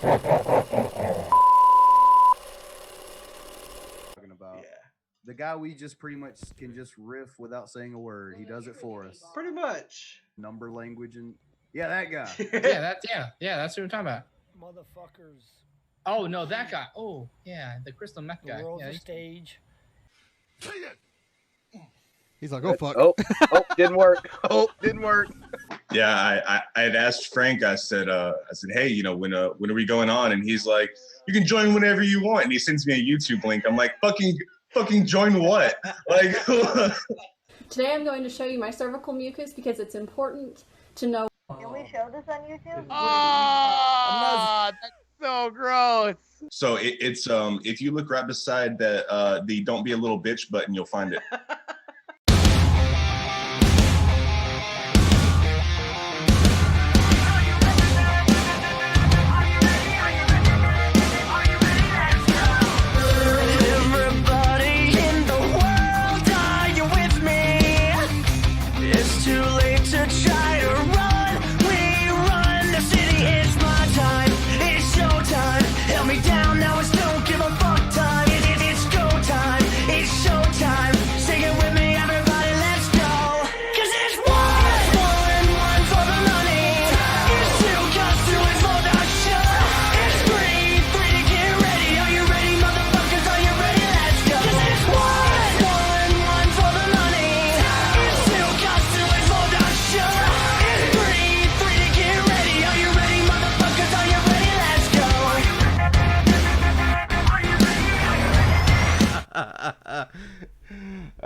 Talking about the guy we just pretty much can just riff without saying a word. He does it for us. Pretty much. Number language and that guy. That's what we're talking about. Motherfuckers. Oh no, that guy. Oh yeah, the crystal meth guy. The world's Yeah, a stage. He's like, oh fuck. Oh, didn't work. Didn't work. Yeah, I had asked Frank. I said, hey, you know, when are we going on? And he's like, you can join whenever you want. And he sends me a YouTube link. I'm like, fucking join what? Like. Today I'm going to show you my cervical mucus because it's important to know. Can we show this on YouTube? Oh, that's so gross. So it's if you look right beside the "Don't Be a Little Bitch" button, you'll find it.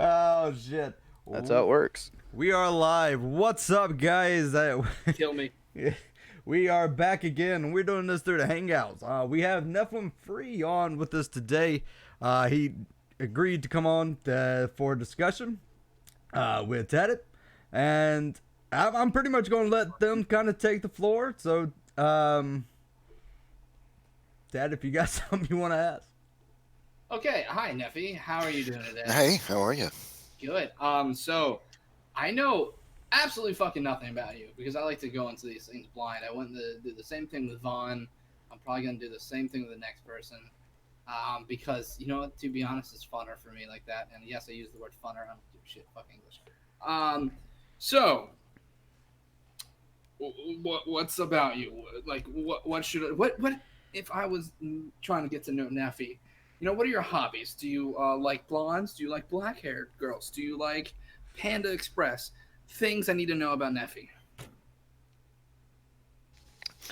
Oh shit. That's how it works. We are live. What's up, guys? Kill me. We are back again. We're doing this through the Hangouts. We have Nephilim Free on with us today. He agreed to come on for a discussion with Ted, and I'm pretty much going to let them kind of take the floor. So, Ted, if you got something you want to ask. Okay, hi Neffy. How are you doing today? Hey, how are you? Good. So I know absolutely fucking nothing about you because I like to go into these things blind. I went to do the same thing with Vaughn. I'm probably gonna do the same thing with the next person. Because you know what, to be honest, it's funner for me like that. And yes, I use the word funner. I don't give a shit, fuck English. So what's about you? Like what if I was trying to get to know Neffy? You know, what are your hobbies? Do you like blondes? Do you like black-haired girls? Do you like Panda Express? Things I need to know about Neffy.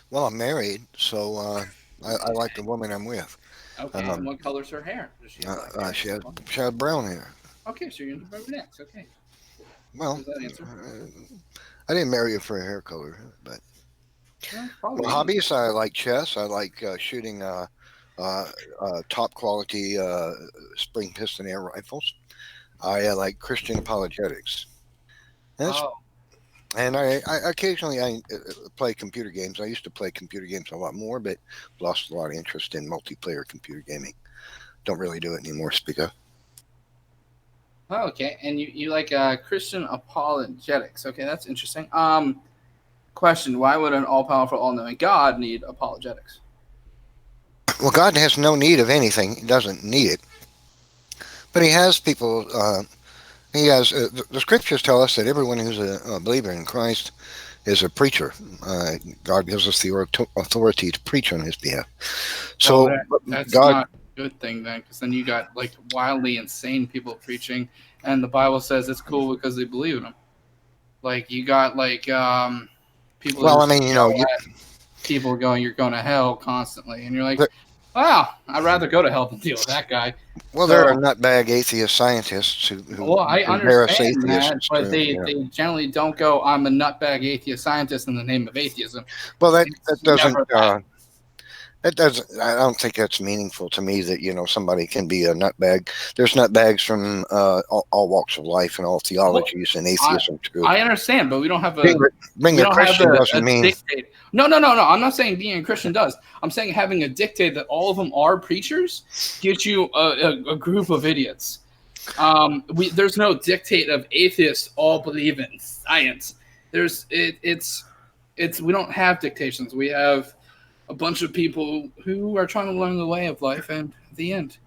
Well, I'm married, so I like the woman I'm with. Okay, and what color's her hair? Does she have black hair? She has brown hair. Okay, so you're into brunettes. Okay. Well, Does that answer? I didn't marry her for her hair color, but Well, hobbies, I like chess. I like shooting top quality spring piston air rifles. I like Christian apologetics. And I occasionally play computer games. I used to play computer games a lot more, but lost a lot of interest in multiplayer computer gaming. Don't really do it anymore, speak up. Oh, okay, and you like Christian apologetics. Okay, that's interesting. Question: why would an all-powerful, all-knowing God need apologetics? Well, God has no need of anything. He doesn't need it. But he has people, the scriptures tell us that everyone who's a believer in Christ is a preacher. God gives us the authority to preach on his behalf. So that's God, not a good thing then, because then you got like wildly insane people preaching, and the Bible says it's cool because they believe in him. Like you got like people. Well, I mean, you know, people going, you're going to hell constantly, and you're like, wow, I'd rather go to hell than deal with that guy. Well, there are nutbag atheist scientists who well, I understand that, but too, they generally don't go, I'm a nutbag atheist scientist in the name of atheism. Well, that doesn't. It doesn't. I don't think that's meaningful to me. That somebody can be a nutbag. There's nutbags from all walks of life and all theologies and atheism too. I understand, but we don't have a being a Christian doesn't mean dictate. No. I'm not saying being a Christian does. I'm saying having a dictate that all of them are preachers gives you a group of idiots. There's no dictate of atheists all believe in science. We don't have dictations. We have a bunch of people who are trying to learn the way of life, and the end.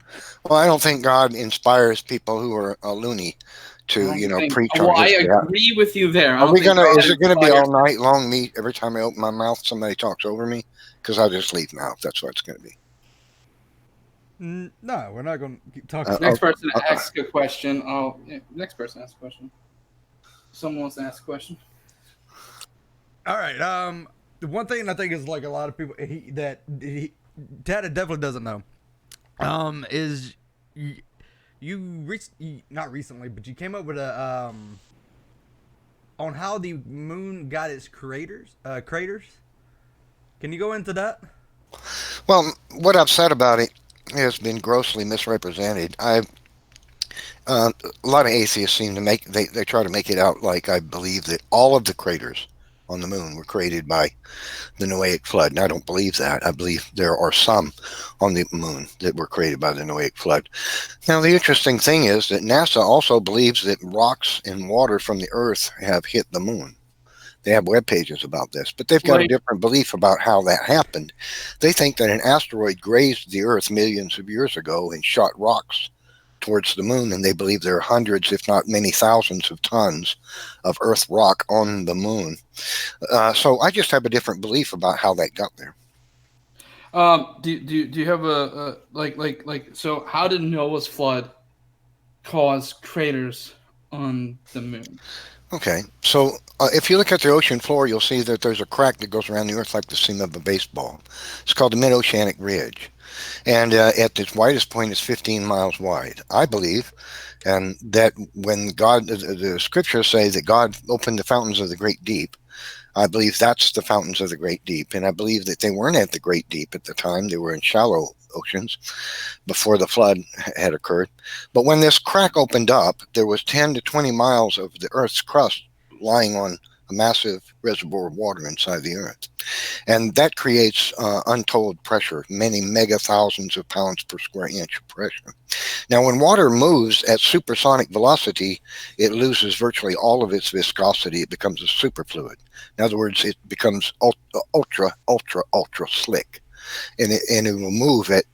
Well, I don't think God inspires people who are loony to, preach on I his behalf. agree with you there. Is it gonna be all night long? Me every time I open my mouth, somebody talks over me, because I'll just leave now. That's what it's gonna be. No, we're not gonna keep talking. Next person asks a question. Oh, yeah, next person asks a question. Someone wants to ask a question. All right. The one thing I think is like a lot of people Tata definitely doesn't know. Is not recently, but you came up with a on how the moon got its craters. Can you go into that? Well, what I've said about it has been grossly misrepresented. A lot of atheists seem to they try to make it out like I believe that all of the craters on the moon were created by the Noahic flood, and I don't believe that. I believe there are some on the moon that were created by the Noahic flood. Now, the interesting thing is that NASA also believes that rocks and water from the Earth have hit the moon. They have web pages about this, but they've got a different belief about how that happened. They think that an asteroid grazed the Earth millions of years ago and shot rocks towards the moon, and they believe there are hundreds, if not many thousands of tons of Earth rock on the moon. So I just have a different belief about how that got there. Do you have a so how did Noah's flood cause craters on the moon? Okay, so if you look at the ocean floor, you'll see that there's a crack that goes around the Earth like the seam of a baseball. It's called the Mid-Oceanic Ridge. And at its widest point, it's 15 miles wide. I believe, and that when the scriptures say that God opened the fountains of the great deep, I believe that's the fountains of the great deep. And I believe that they weren't at the great deep at the time. They were in shallow oceans before the flood had occurred. But when this crack opened up, there was 10 to 20 miles of the Earth's crust lying on a massive reservoir of water inside the Earth. And that creates untold pressure, many mega thousands of pounds per square inch of pressure. Now, when water moves at supersonic velocity, it loses virtually all of its viscosity. It becomes a superfluid. In other words, it becomes ultra slick. And it will move at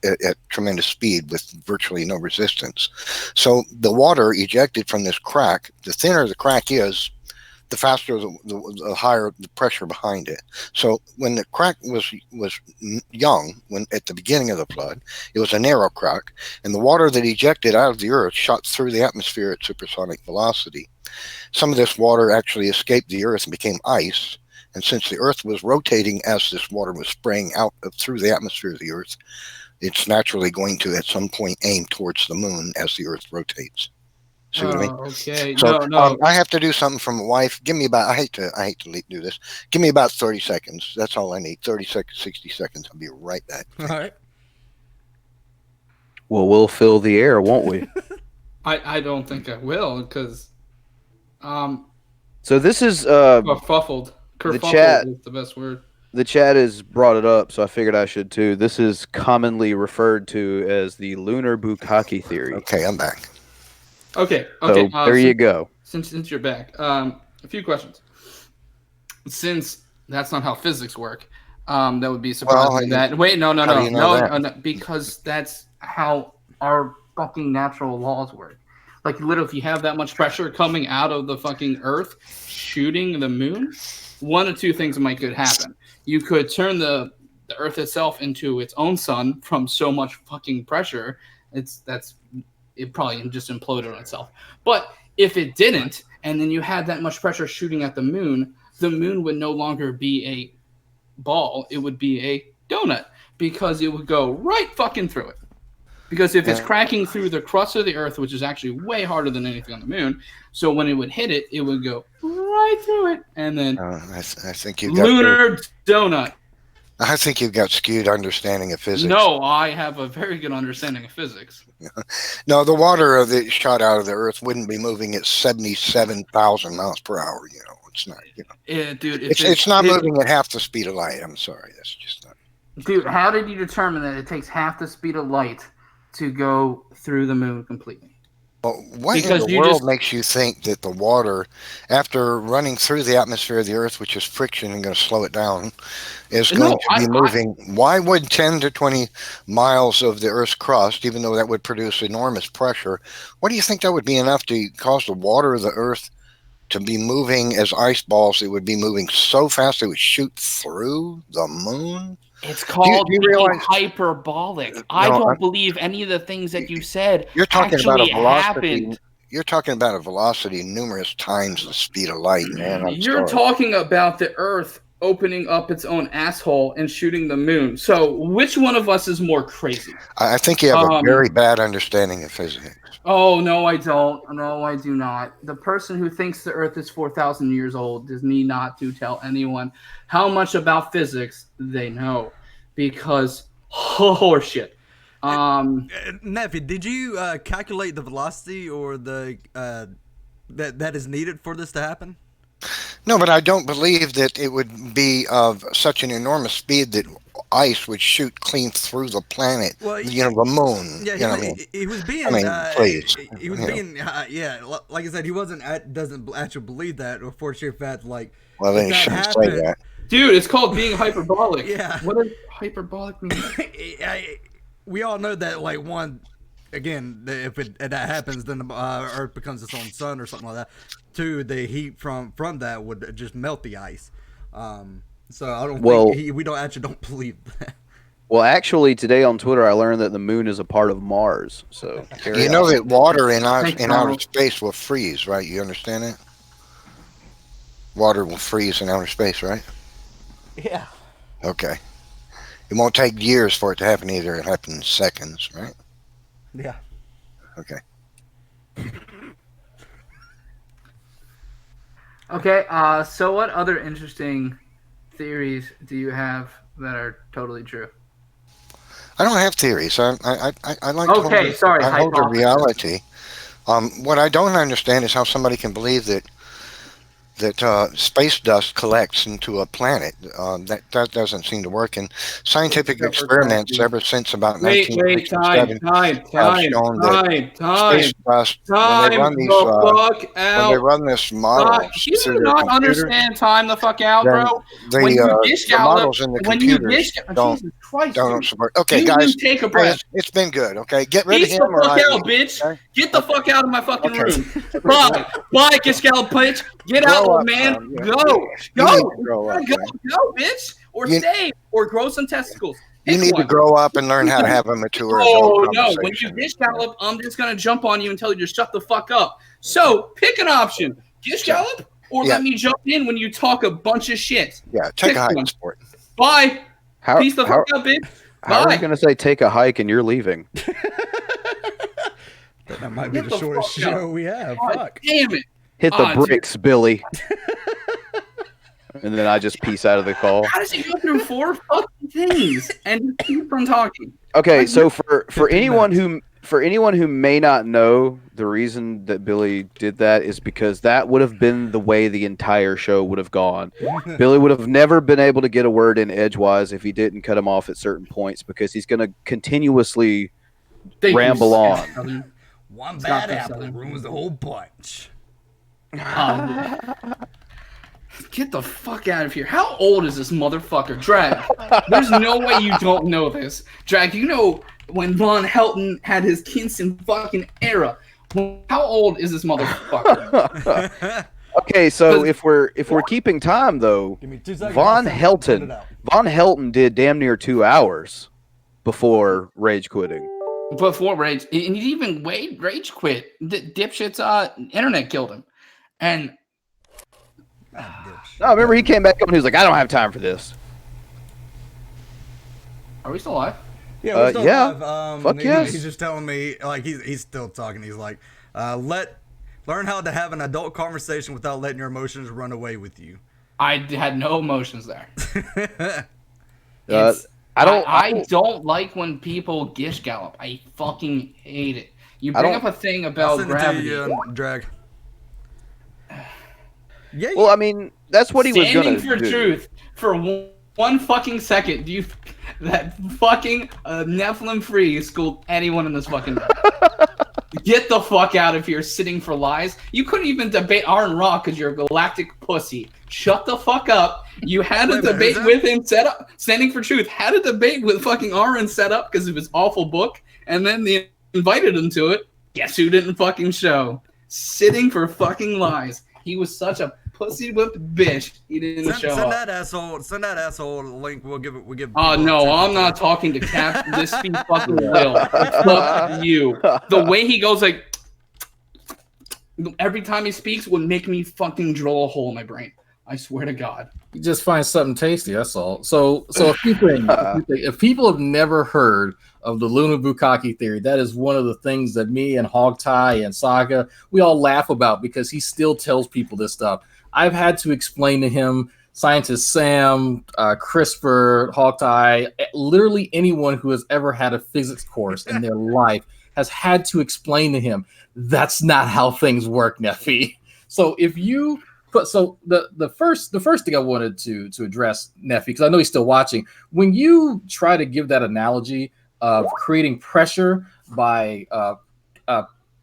tremendous speed with virtually no resistance. So the water ejected from this crack, the thinner the crack is, the faster, the higher the pressure behind it. So when the crack was young, when at the beginning of the flood, it was a narrow crack, and the water that ejected out of the Earth shot through the atmosphere at supersonic velocity. Some of this water actually escaped the Earth and became ice. And since the Earth was rotating as this water was spraying out through the atmosphere of the Earth, it's naturally going to at some point aim towards the moon as the Earth rotates. See what I mean? Okay. So No. I have to do something for my wife. Give me about, I hate to do this. Give me about 30 seconds. That's all I need. 30 seconds, 60 seconds. I'll be right back. All right. Well, we'll fill the air, won't we? I don't think I will, because so this is kerfuffled. The chat is the best word. The chat has brought it up, so I figured I should too. This is commonly referred to as the Lunar bukkake theory. Okay, I'm back. Okay. So there you go. Since you're back, a few questions. Since that's not how physics work, that would be surprising. No, because that's how our fucking natural laws work. Like, literally, if you have that much pressure coming out of the fucking Earth, shooting the moon, one of two things could happen. You could turn the Earth itself into its own sun from so much fucking pressure. It probably just imploded on itself. But if it didn't, and then you had that much pressure shooting at the moon would no longer be a ball. It would be a donut, because it would go right fucking through it. Because if it's cracking through the crust of the Earth, which is actually way harder than anything on the moon, so when it would hit it, it would go right through it, and then I think you got lunar donut. I think you've got skewed understanding of physics. No, I have a very good understanding of physics. No, the water that shot out of the Earth wouldn't be moving at 77,000 miles per hour. It's not. Yeah, dude. It's not moving at half the speed of light. I'm sorry, that's just not. Dude, how did you determine that it takes half the speed of light to go through the moon completely? Well, what Because in the you world just- makes you think that the water, after running through the atmosphere of the Earth, which is friction and going to slow it down, is No, going to be moving? Why would 10 to 20 miles of the Earth's crust, even though that would produce enormous pressure, what do you think that would be enough to cause the water of the Earth to be moving as ice balls? It would be moving so fast it would shoot through the moon? It's called do you being realize- hyperbolic. I No, don't believe any of the things that you said You're talking about a actually velocity. happened. You're talking about a velocity numerous times the speed of light, man. I'm You're sorry. talking about the Earth opening up its own asshole and shooting the moon. So which one of us is more crazy? I think you have a very bad understanding of physics. Oh, no, I don't. No, I do not. The person who thinks the Earth is 4,000 years old does need not to tell anyone how much about physics they know, because horseshit. Nephi, did you calculate the velocity or the that is needed for this to happen? No, but I don't believe that it would be of such an enormous speed that ice would shoot clean through the planet. Well, the moon. Yeah, you know what I mean? he was being. I mean, please. He was being. Yeah, like I said, he wasn't. Doesn't actually believe that, or for sheer fact, like. Well, then if you that shouldn't happened, say that. Dude, it's called being hyperbolic. Yeah. What does hyperbolic mean? We all know that, like, one, again, if that happens, then the Earth becomes its own sun or something like that. Two, the heat from that would just melt the ice. So I don't think we don't believe that. Well, actually, today on Twitter, I learned that the moon is a part of Mars. So you know that water in outer space will freeze, right? You understand that? Water will freeze in outer space, right? Yeah. Okay. It won't take years for it to happen either. It happens in seconds, right? Yeah. Okay. Okay, so what other interesting theories do you have that are totally true? I don't have theories. I like Okay, sorry, I hold a hypothesis. reality. What I don't understand is how somebody can believe that space dust collects into a planet. That doesn't seem to work. And scientific experiments ever since about 1967 have shown that space dust, when they run this model, you do not understand time the fuck out, bro. When the models in the computers don't support. Okay, guys, take a breath. It's been good. Okay, get rid of him. Get the fuck out, bitch. Okay? Get the fuck out of my fucking room. Bye, get scallop bitch. Get out, old man. Go, bitch. Or stay, or grow some testicles. You need to grow up and learn how to have a mature Oh, no. When you get scallop, I'm just going to jump on you and tell you to shut the fuck up. So, pick an option. Get scallop, or let me jump in when you talk a bunch of shit. Yeah, take a hike, sport. Bye. Peace the fuck out, bitch. How are you going to say take a hike and you're leaving? That might be the shortest show we have. Fuck. Damn it. Hit the bricks, Billy. And then I just peace out of the call. How does he go through 4 fucking things and keep from talking? Okay, so for anyone who may not know, the reason that Billy did that is because that would have been the way the entire show would have gone. Billy would have never been able to get a word in edgewise if he didn't cut him off at certain points, because he's going to continuously ramble on. One bad apple ruins the whole bunch. Get the fuck out of here. How old is this motherfucker? Drag. There's no way you don't know this. Drag, you know when Von Helton had his Kingston fucking era. How old is this motherfucker? Okay, so if we're keeping time though, Von Helton did damn near 2 hours before rage quitting. Before rage, and he even rage quit. Dipshit's internet killed him, and no, remember he came back up and he was like, "I don't have time for this." Are we still live? Yeah, we're still live. Fuck yes. He's just telling me, like, he's still talking. He's like, learn how to have an adult conversation without letting your emotions run away with you. I had no emotions there. I don't like when people gish gallop. I fucking hate it. You bring up a thing about gravity. Drag. Yeah. Well, I mean, that's what he was going to do. Standing for truth for one fucking second. that fucking Nephilim Free schooled anyone in this fucking room. Get the fuck out of here, sitting for lies. You couldn't even debate Aaron Rock because you're a galactic pussy. Shut the fuck up. You had a debate with him set up, standing for truth. Had a debate with fucking Aaron set up because of his awful book, and then they invited him to it. Guess who didn't fucking show? Sitting for fucking lies. He was such a pussy whipped bitch. He didn't show up. Send that asshole a link. We'll give. Oh no, I'm not talking to Cap. This he fucking will. Fuck you. The way he goes like every time he speaks would make me fucking drill a hole in my brain. I swear to God. You just find something tasty. That's all. So a few things. If people have never heard of the Lunar bukkake theory, that is one of the things that me and Hogtie and Saga, we all laugh about because he still tells people this stuff. I've had to explain to him, scientist Sam, CRISPR, Hogtie, literally anyone who has ever had a physics course in their life has had to explain to him, that's not how things work, Nephi. So if you put, so the first thing I wanted to address, Nephi, because I know he's still watching, when you try to give that analogy of creating pressure by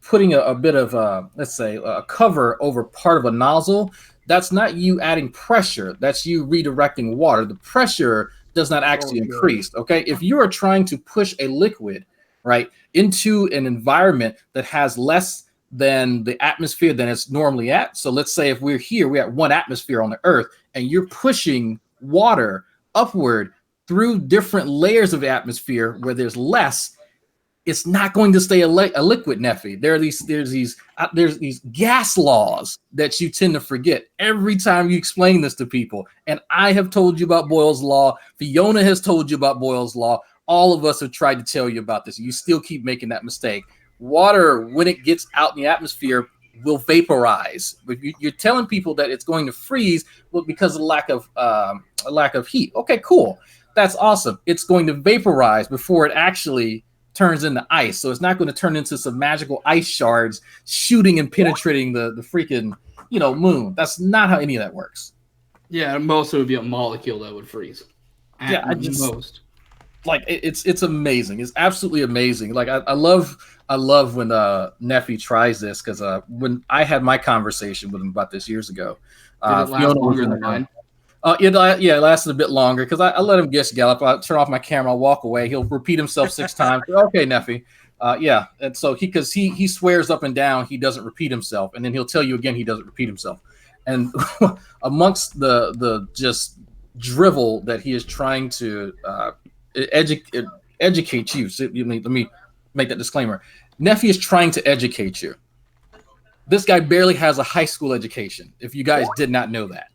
putting a bit of, let's say, a cover over part of a nozzle, that's not you adding pressure. That's you redirecting water. The pressure does not actually increase, okay? If you are trying to push a liquid, right, into an environment that has less than the atmosphere than it's normally at, so let's say if we're here, we're at 1 atmosphere on the Earth, and you're pushing water upward through different layers of the atmosphere where there's less, it's not going to stay a liquid, Nephi. There's these gas laws that you tend to forget every time you explain this to people. And I have told you about Boyle's law. Fiona has told you about Boyle's law. All of us have tried to tell you about this. You still keep making that mistake. Water, when it gets out in the atmosphere, will vaporize. But you're telling people that it's going to freeze because of the lack of heat. Okay, cool. That's awesome. It's going to vaporize before it actually turns into ice. So it's not going to turn into some magical ice shards shooting and penetrating the freaking, moon. That's not how any of that works. Yeah, most it would be a molecule that would freeze. Most. Like it's amazing. It's absolutely amazing. Like I love when Nephi tries this, because when I had my conversation with him about this years ago, did it last longer than mine? It lasted a bit longer because I let him guess gallop. I turn off my camera, I'll walk away. He'll repeat himself 6 times. Okay, Nephi. And so he swears up and down he doesn't repeat himself, and then he'll tell you again he doesn't repeat himself. And amongst the just drivel that he is trying to educate you. So let me make that disclaimer. Nephi is trying to educate you. This guy barely has a high school education, if you guys did not know that.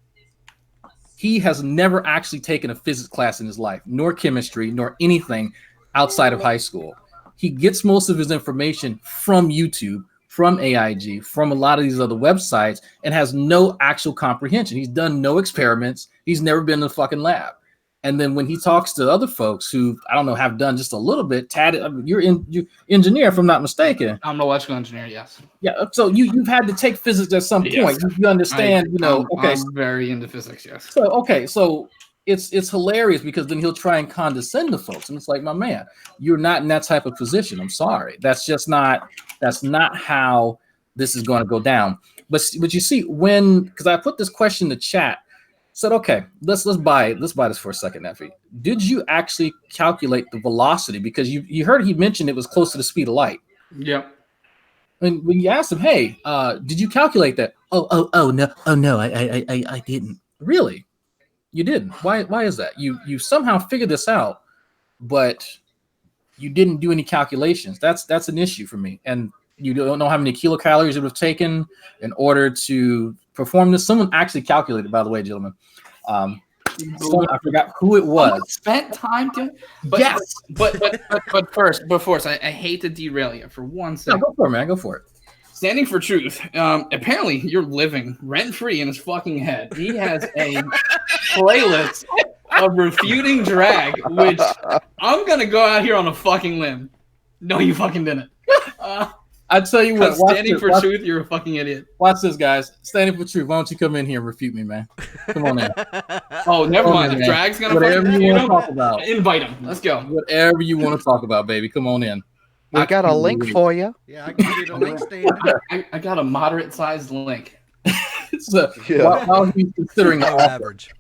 He has never actually taken a physics class in his life, nor chemistry, nor anything outside of high school. He gets most of his information from YouTube, from AIG, from a lot of these other websites, and has no actual comprehension. He's done no experiments. He's never been in a fucking lab. And then when he talks to other folks who, I don't know, have done just a little bit, you're engineer, if I'm not mistaken. I'm an electrical engineer, yes. Yeah, so you've had to take physics at some point. You understand, I'm very into physics, yes. So it's hilarious because then he'll try and condescend to folks. And it's like, my man, you're not in that type of position. I'm sorry. That's not how this is going to go down. But you see, because I put this question in the chat, said, okay, let's buy this for a second, Nephi. Did you actually calculate the velocity? Because you heard he mentioned it was close to the speed of light. Yep. And when you asked him, hey, did you calculate that? Oh no, I didn't. Really? You didn't? Why is that? You somehow figured this out, but you didn't do any calculations. That's an issue for me. And you don't know how many kilocalories it would have taken in order to perform this. Someone actually calculated, by the way, gentlemen. I forgot who it was. Someone spent time to. Yes. But first, I hate to derail you for 1 second. No, go for it, man. Go for it. Standing for truth. Apparently, you're living rent free in his fucking head. He has a playlist of refuting drag, which I'm gonna go out here on a fucking limb. No, you fucking didn't. I tell you what, standing for truth, you're a fucking idiot. Watch this, guys. Standing for truth. Why don't you come in here and refute me, man? Come on in. Oh, never mind. If Drag's gonna whatever you want to talk about, invite him. Let's go. Whatever you want to talk about, baby. Come on in. We got a link for you. Yeah, I can give you the link stand. I got a moderate-sized link. So, while he's considering the average.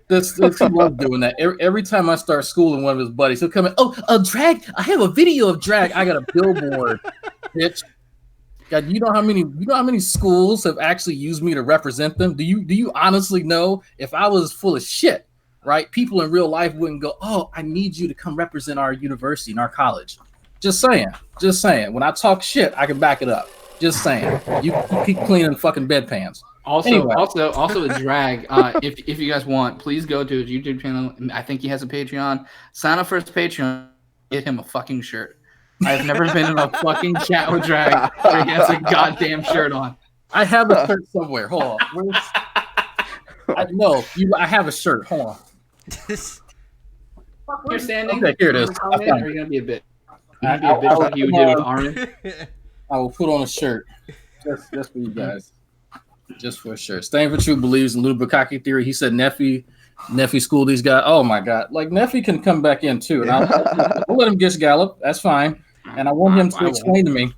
This he loves doing that. Every time I start schooling one of his buddies, he'll come in. Oh, Drag! I have a video of Drag. I got a billboard, bitch. God, you know how many schools have actually used me to represent them? Do you honestly know if I was full of shit, right? People in real life wouldn't go, "Oh, I need you to come represent our university and our college." Just saying. When I talk shit, I can back it up. Just saying. You keep cleaning fucking bedpans. Also, a Drag. If you guys want, please go to his YouTube channel. I think he has a Patreon. Sign up for his Patreon. Get him a fucking shirt. I've never been in a fucking chat with Drag where he has a goddamn shirt on. I have a shirt somewhere. Hold on. I have a shirt. Hold on. You're standing. Okay, here it is. Or are you gonna be a bitch? You're gonna be a bitch like you did with Armin. I will put on a shirt just for you guys. Just for a shirt. Staying for Truth believes in Lunar bukkake theory. He said Nephi schooled these guys. Oh my God. Like Nephi can come back in too. And I'll let him guess Gallop. That's fine. And I want him to explain to me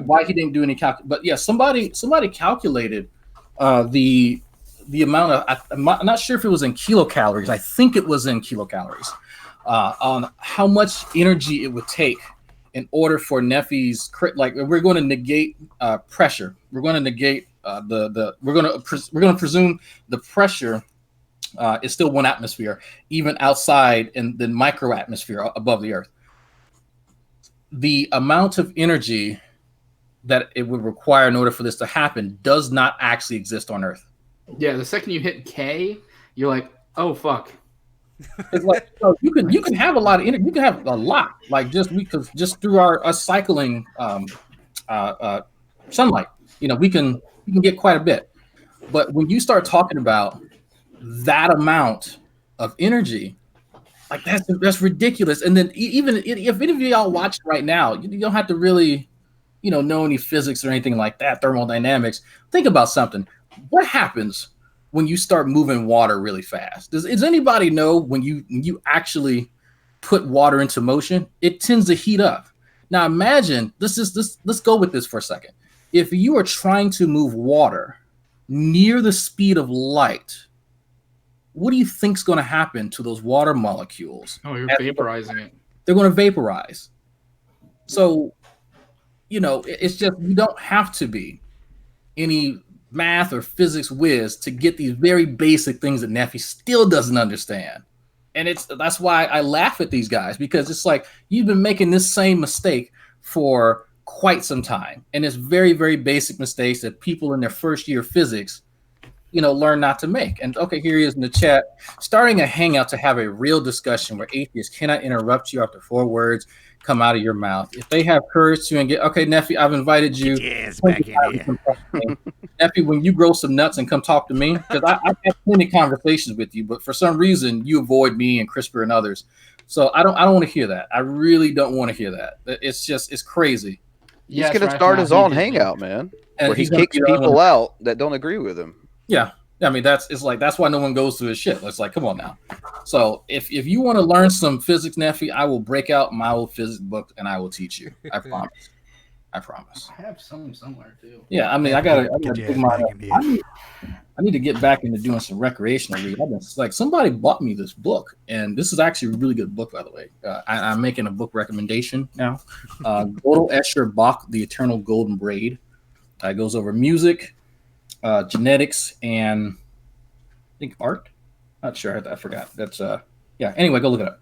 why he didn't do any But yeah, somebody calculated the amount of, I'm not sure if it was in kilocalories. I think it was in kilocalories on how much energy it would take in order for Nephi's, like we're going to negate pressure. We're going to negate we're going to presume the pressure is still 1 atmosphere, even outside in the micro atmosphere above the Earth. The amount of energy that it would require in order for this to happen does not actually exist on Earth. Yeah, the second you hit K, you're like, oh fuck. It's like you can have a lot of energy. You can have a lot, like just through our cycling sunlight. We can get quite a bit. But when you start talking about that amount of energy, like that's ridiculous. And then even if any of y'all watch right now, you don't have to really, know any physics or anything like that, thermodynamics. Think about something. What happens when you start moving water really fast? Does anybody know when you actually put water into motion, it tends to heat up? Now imagine, let's go with this for a second. If you are trying to move water near the speed of light, what do you think's going to happen to those water molecules? Oh, you're vaporizing it. They're going to vaporize. So, it's just, you don't have to be any math or physics whiz to get these very basic things that Nephi still doesn't understand. And that's why I laugh at these guys, because it's like you've been making this same mistake for quite some time. And it's very, very basic mistakes that people in their first year of physics, learn not to make. And okay, here he is in the chat, starting a hangout to have a real discussion where atheists cannot interrupt you after 4 words come out of your mouth. If they have courage to engage, okay, Nephi, I've invited you. Yes, back in here. Nephi, when you grow some nuts and come talk to me, because I've had plenty of conversations with you, but for some reason you avoid me and CRISPR and others. So I don't want to hear that. I really don't want to hear that. It's crazy. He's going to start his own hangout, man, where he kicks people out that don't agree with him. Yeah. I mean, that's why no one goes to his shit. It's like, come on now. So if you want to learn some physics, Nephi, I will break out my old physics book and I will teach you. I promise. I have some somewhere too. Yeah, I mean, I need to get back into doing some recreational reading. I've been like, somebody bought me this book, and this is actually a really good book, by the way. I'm making a book recommendation now. Godel Escher Bach, The Eternal Golden Braid. It goes over music, genetics, and I think art. Not sure. I forgot. That's yeah. Anyway, go look it up.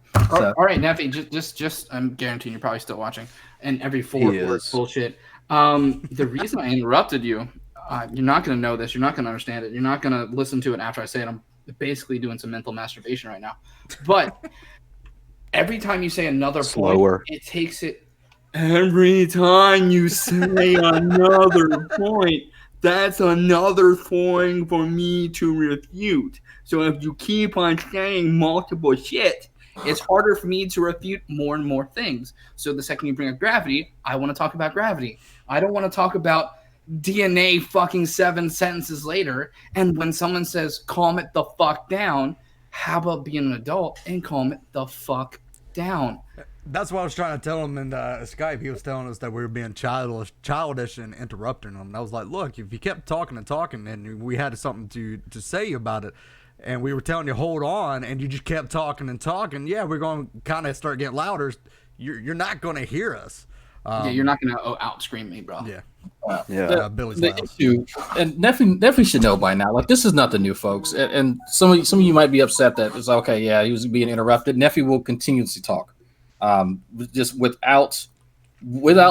All right, Nephi. Just I'm guaranteeing you're probably still watching. And every 4 words bullshit. The reason I interrupted you, you're not going to know this. You're not going to understand it. You're not going to listen to it after I say it. I'm basically doing some mental masturbation right now. But every time you say another point, it takes it. Every time you say another point, that's another thing for me to refute. So if you keep on saying multiple shit, It's harder for me to refute more and more things. So the second you bring up gravity, I want to talk about gravity. I don't want to talk about DNA fucking 7 sentences later. And when someone says, calm it the fuck down, how about being an adult and calm it the fuck down? That's what I was trying to tell him in Skype. He was telling us that we were being childish and interrupting him. And I was like, look, if you kept talking and talking and we had something to say about it, and we were telling you, hold on, and you just kept talking and talking, yeah, we're going to kind of start getting louder. You're not going to hear us. Yeah, you're not going to out-scream me, bro. Yeah. Billy's the loud. issue, and Nephi should know by now. Like, this is nothing new, folks. And some of you might be upset that it's okay. Yeah, he was being interrupted. Nephi will continuously talk, just without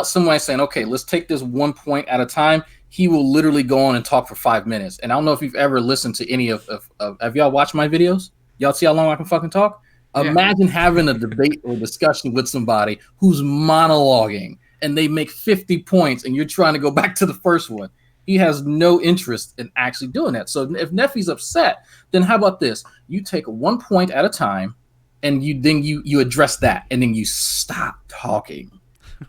somebody saying, okay, let's take this one point at a time. He will literally go on and talk for 5 minutes. And I don't know if you've ever listened to any of have y'all watched my videos? Y'all see how long I can fucking talk? Yeah. Imagine having a debate or discussion with somebody who's monologuing and they make 50 points and you're trying to go back to the first one. He has no interest in actually doing that. So if Nephi's upset, then how about this? You take 1 point at a time and you address that and then you stop talking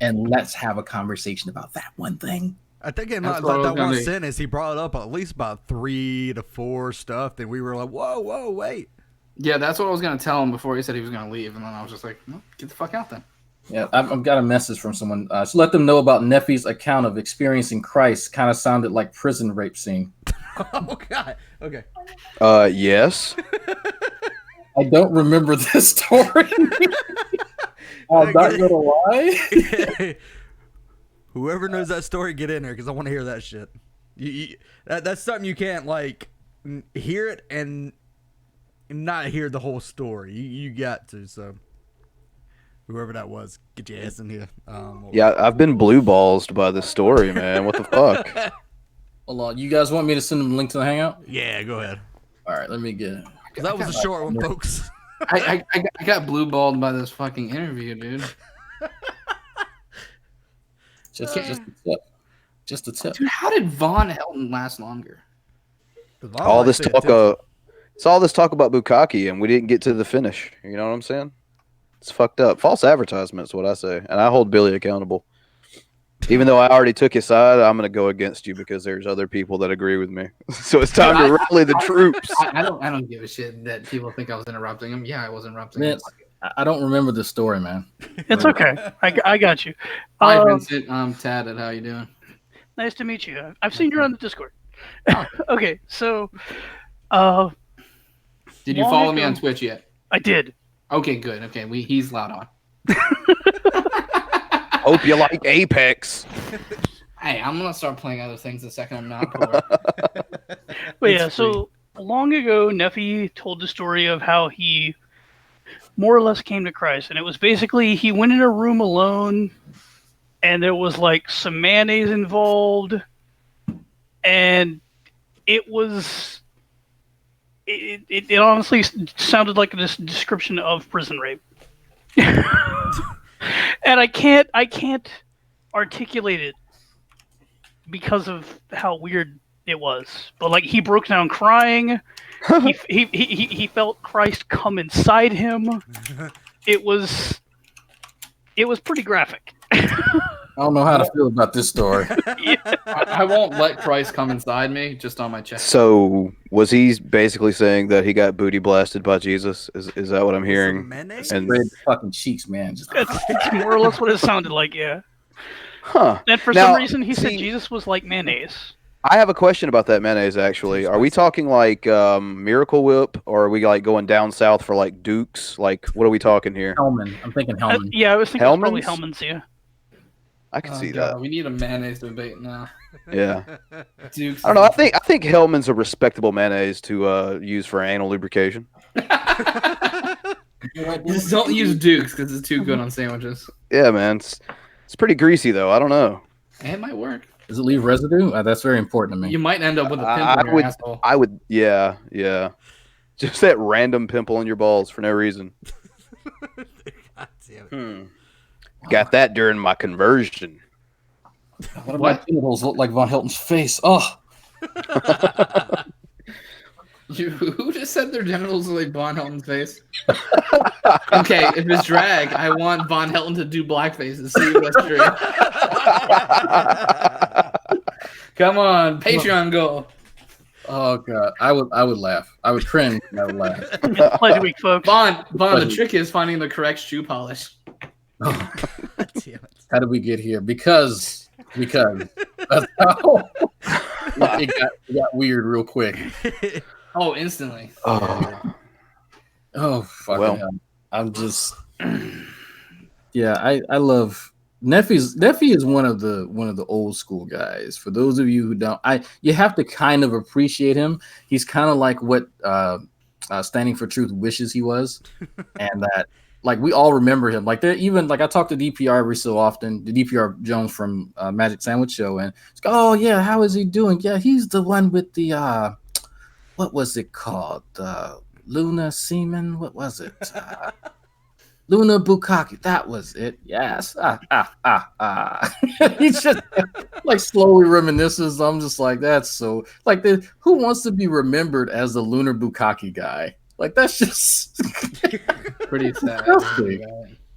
and let's have a conversation about that one thing. I think in that one sentence, he brought up at least about 3 to 4 stuff that we were like, whoa, wait. Yeah, that's what I was going to tell him before he said he was going to leave. And then I was just like, no, get the fuck out then. Yeah, I've got a message from someone. So let them know about Nephi's account of experiencing Christ. Kind of sounded like prison rape scene. Oh, God. Okay. Yes. I don't remember this story. I'm not going to lie. Whoever knows that story, get in there because I want to hear that shit. That's something you can't, like, hear it and not hear the whole story. You got to, so whoever that was, get your ass in here. Yeah, I've been blue ballsed by this story, man. What the fuck? Hold on, you guys want me to send them a link to the Hangout? Yeah, go ahead. All right, let me get it. That was a short one, folks. I got blue balled by this fucking interview, dude. Just a tip. Just a tip. Dude, how did Von Helton last longer? All this talk, it's all this talk about bukkake, and we didn't get to the finish. You know what I'm saying? It's fucked up. False advertisement is what I say, and I hold Billy accountable. Even though I already took his side, I'm going to go against you because there's other people that agree with me. So it's time to rally the troops. I don't give a shit that people think I was interrupting him. Yeah, I was interrupting him. I don't remember the story, man. It's okay. I got you. Hi, Vincent. I'm Tad. How you doing? Nice to meet you. I've seen you on the Discord. Okay, so did you follow me on Twitch yet? I did. Okay, good. Okay, he's loud on. Hope you like Apex. Hey, I'm gonna start playing other things the second I'm not poor. But yeah, so long ago, Nephi told the story of how he more or less came to Christ, and it was basically he went in a room alone, and there was like some mayonnaise involved, and it was it honestly sounded like a description of prison rape. And I can't articulate it because of how weird it was. But like he broke down crying. he felt Christ come inside him. It was pretty graphic. I don't know how to feel about this story. I won't let Christ come inside me, just on my chest. So was he basically saying that he got booty blasted by Jesus? Is that what I'm hearing? And red fucking cheeks, man. It's more or less what it sounded like, yeah. Huh. And for some reason, he said Jesus was like mayonnaise. I have a question about that mayonnaise, actually. Are we talking like Miracle Whip, or are we like going down south for like Dukes? Like, what are we talking here? Hellman. I'm thinking Hellman. Yeah, I was thinking it was probably Hellman's, yeah. I can see that. We need a mayonnaise debate now. Yeah. Dukes. I don't know. I think Hellman's a respectable mayonnaise to use for anal lubrication. Just don't use Dukes because it's too good on sandwiches. Yeah, man. It's pretty greasy though. I don't know. It might work. Does it leave residue? That's very important to me. You might end up with a pimple in your asshole. I would. Yeah. Just that random pimple in your balls for no reason. God damn it. Got that during my conversion. What? My genitals look like Von Helton's face. Oh. Who just said their genitals are like Von Helton's face? Okay, if it's drag, I want Von Helton to do blackface and see if that's true. Come on, Patreon goal. Oh god, I would laugh. I would cringe. And I would laugh. Play the week, folks. Vaughn, the trick is finding the correct shoe polish. Oh. How did we get here? Because that's how it got weird real quick. Oh, instantly. Oh fucking hell. I'm just I love Nephi is one of the old school guys. For those of you who don't, you have to kind of appreciate him. He's kind of like what Standing for Truth wishes he was, and that like we all remember him. Like even like I talk to DPR every so often, the DPR Jones from Magic Sandwich Show, and it's like, oh yeah, how is he doing? Yeah, he's the one with the what was it called? Lunar semen? What was it? Lunar bukkake. That was it. Yes. He's just like slowly reminisces. I'm just like, that's so like who wants to be remembered as the Lunar bukkake guy? Like that's just pretty sad.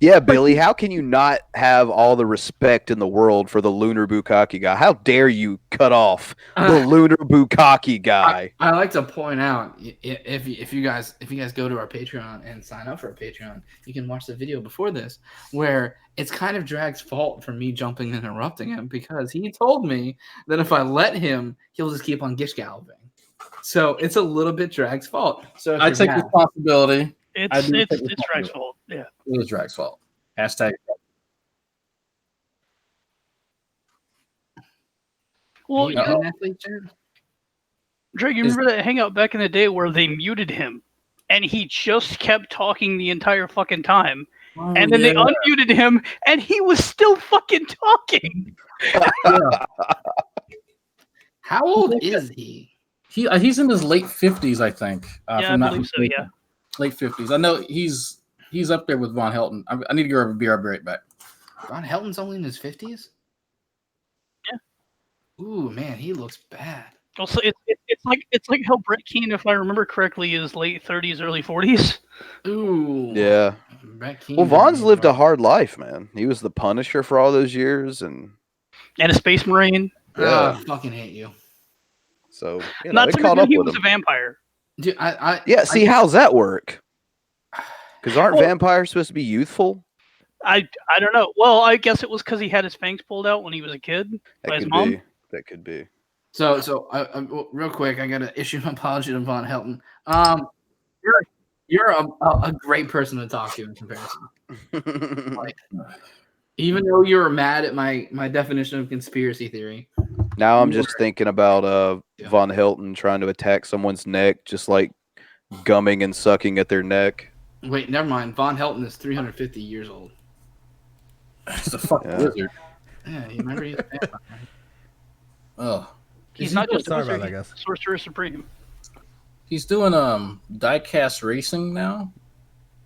Yeah, Billy, how can you not have all the respect in the world for the Lunar bukkake guy? How dare you cut off the Lunar bukkake guy? I like to point out if you guys go to our Patreon and sign up for our Patreon, you can watch the video before this where it's kind of Drag's fault for me jumping and interrupting him because he told me that if I let him, he'll just keep on gish galloping. So it's a little bit Drag's fault. So I take responsibility. It's Drag's fault. Yeah. It was Drag's fault. Hashtag. Well, Drake, you remember that hangout back in the day where they muted him and he just kept talking the entire fucking time. Oh, and then they unmuted him and he was still fucking talking. How old is he? He's in his late 50s, I think. Yeah, I believe so, yeah. Late 50s. I know he's up there with Von Helton. I need to go over and be right back. Von Helton's only in his 50s? Yeah. Ooh, man, he looks bad. Also, it's like how Brett Keane, if I remember correctly, is late 30s, early 40s. Ooh. Yeah. Well, Von's lived a hard life, man. He was the Punisher for all those years, and a Space Marine. I fucking hate you. So not to mention he was a vampire. Dude, how's that work? Because aren't vampires supposed to be youthful? I don't know. Well, I guess it was because he had his fangs pulled out when he was a kid by his mom. That could be. So real quick, I got to issue an apology to Von Helton. You're a great person to talk to in comparison. Like, even though you were mad at my definition of conspiracy theory. Now I'm just thinking about Von Helton trying to attack someone's neck, just like gumming and sucking at their neck. Wait, never mind. Von Helton is 350 years old. He's a fucking wizard. Yeah, you remember he's a vampire. Oh. He's not just a wizard, he's Sorcerer Supreme. He's doing diecast racing now.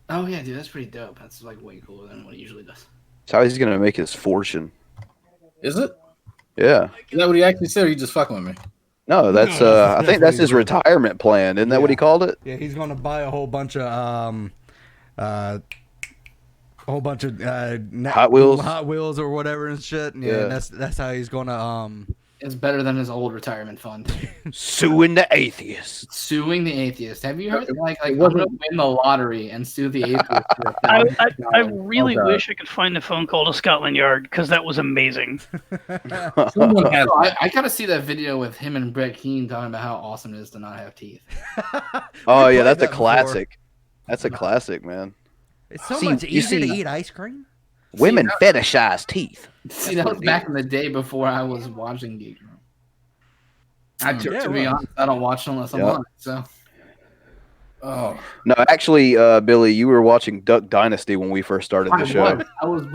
Oh yeah, dude, that's pretty dope. That's like way cooler than what he usually does. That's how he's gonna make his fortune. Is it? Yeah. Is that what he actually said, or are you just fucking with me? No, that's I think that's his retirement plan. Isn't that what he called it? Yeah, he's gonna buy a whole bunch of Hot Wheels or whatever and shit. And yeah, that's how he's gonna It's better than his old retirement fund. Suing the atheist. Suing the atheist. Have you heard like I'm gonna win the lottery and sue the atheist? I really wish I could find the phone call to Scotland Yard because that was amazing. I gotta see that video with him and Brett Keane talking about how awesome it is to not have teeth. Oh yeah, that's a classic. That's a classic, man. It's so much easier to eat ice cream. Women fetishize teeth. See, that was back in the day before I was watching Geek. To be honest, I don't watch unless I'm on it. So. Oh no! Actually, Billy, you were watching Duck Dynasty when we first started the show. I was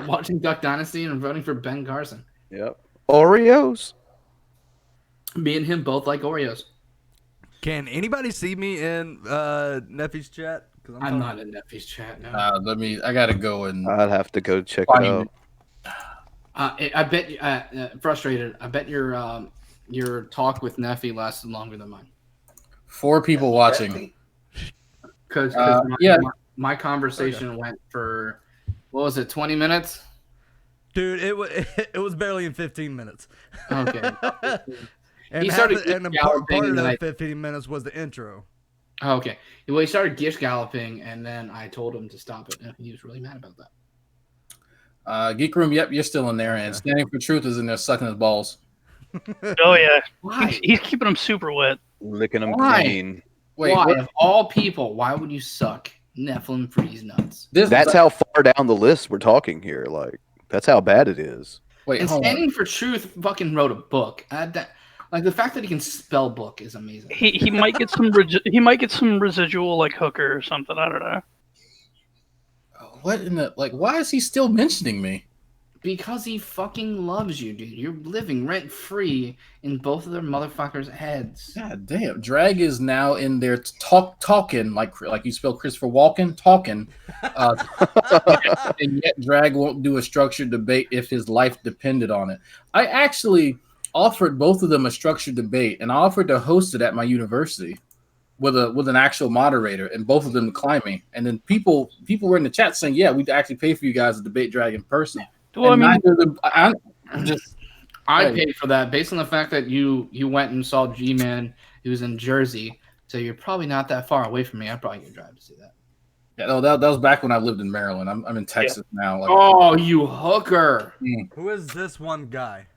watching Duck Dynasty and voting for Ben Carson. Yep. Oreos. Me and him both like Oreos. Can anybody see me in Nephi's chat? I'm not in Nephi's chat now. I gotta go and. I'd have to go check it out. I bet frustrated. I bet your talk with Nephi lasted longer than mine. 4 people watching. Because my conversation went for, what was it, 20 minutes? Dude, it was barely in 15 minutes. Okay. And part of the 15 minutes was the intro. Oh, okay. Well, he started gish galloping, and then I told him to stop it, and he was really mad about that. Geek Room, yep, you're still in there, and Standing for Truth is in there sucking his balls. Oh yeah, Why? He's keeping them super wet, licking them Why? clean. Wait, why? what? Of all people, why would you suck Nephilim Freeze nuts? That's how far down the list we're talking here. Like, that's how bad it is. Wait, And hold Standing on. for Truth fucking wrote a book. Like the fact that he can spell book is amazing. he might get some residual like hooker or something. I don't know. What in the why is he still mentioning me? Because he fucking loves you, dude. You're living rent free in both of their motherfuckers' heads. God damn, Drag is now in there talking like you spell Christopher Walken talking, and yet Drag won't do a structured debate if his life depended on it. I actually offered both of them a structured debate, and I offered to host it at my university with an actual moderator, and both of them declined me. And then people were in the chat saying, "Yeah, we'd actually pay for you guys to debate Drag in person." Well, and I mean, I paid for that based on the fact that you went and saw G-Man, who's in Jersey, so you're probably not that far away from me. I'd probably get drive to see that. Yeah, no, that was back when I lived in Maryland. I'm in Texas now. Like, oh, you hooker! Who is this one guy?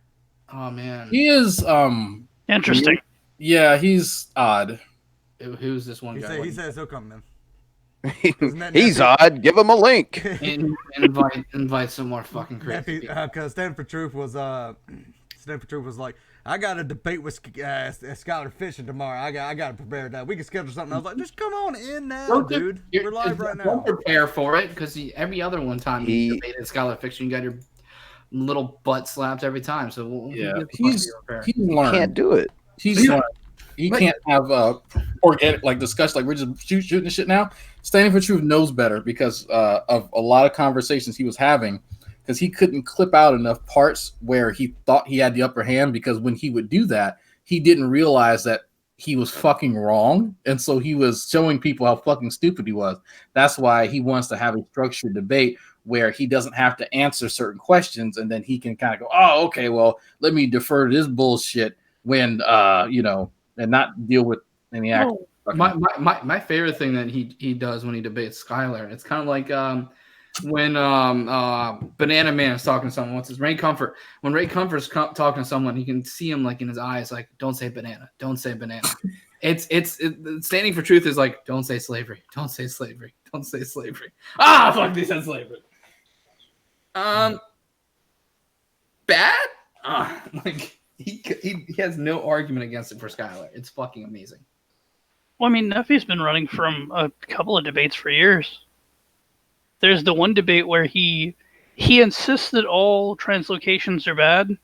Oh man, he is interesting. Yeah, he's odd. Who's this one guy? He says he'll come, man. He's odd. Give him a link. Invite some more fucking crazy people. Because Stand for Truth was like, I got a debate with Skylar Fishing tomorrow. I got to prepare that. We can schedule something. I was like, just come on in now, dude. We're live right now. Don't prepare for it because every other one time you debated Skylar Fiction, you got your little butt slapped every time. So he's learned. Can't do it. He's learned. He can't have organic discussion like we're just shooting the shit now. Standing for Truth knows better because of a lot of conversations he was having, because he couldn't clip out enough parts where he thought he had the upper hand, because when he would do that, he didn't realize that he was fucking wrong, and so he was showing people how fucking stupid he was. That's why he wants to have a structured debate where he doesn't have to answer certain questions, and then he can kind of go, oh, okay, well, let me defer to this bullshit when and not deal with any actual. My favorite thing that he does when he debates Skylar, it's kind of like when Banana Man is talking to someone. What's his Ray Comfort? When Ray Comfort's talking to someone, you can see him like in his eyes, like, don't say banana, don't say banana. It's Standing for Truth is like, don't say slavery, don't say slavery, don't say slavery. Ah, fuck, they said slavery. Bad? Like. He has no argument against it for Skylar. It's fucking amazing. Well, I mean, Neffy's been running from a couple of debates for years. There's the one debate where he insists that all translocations are bad.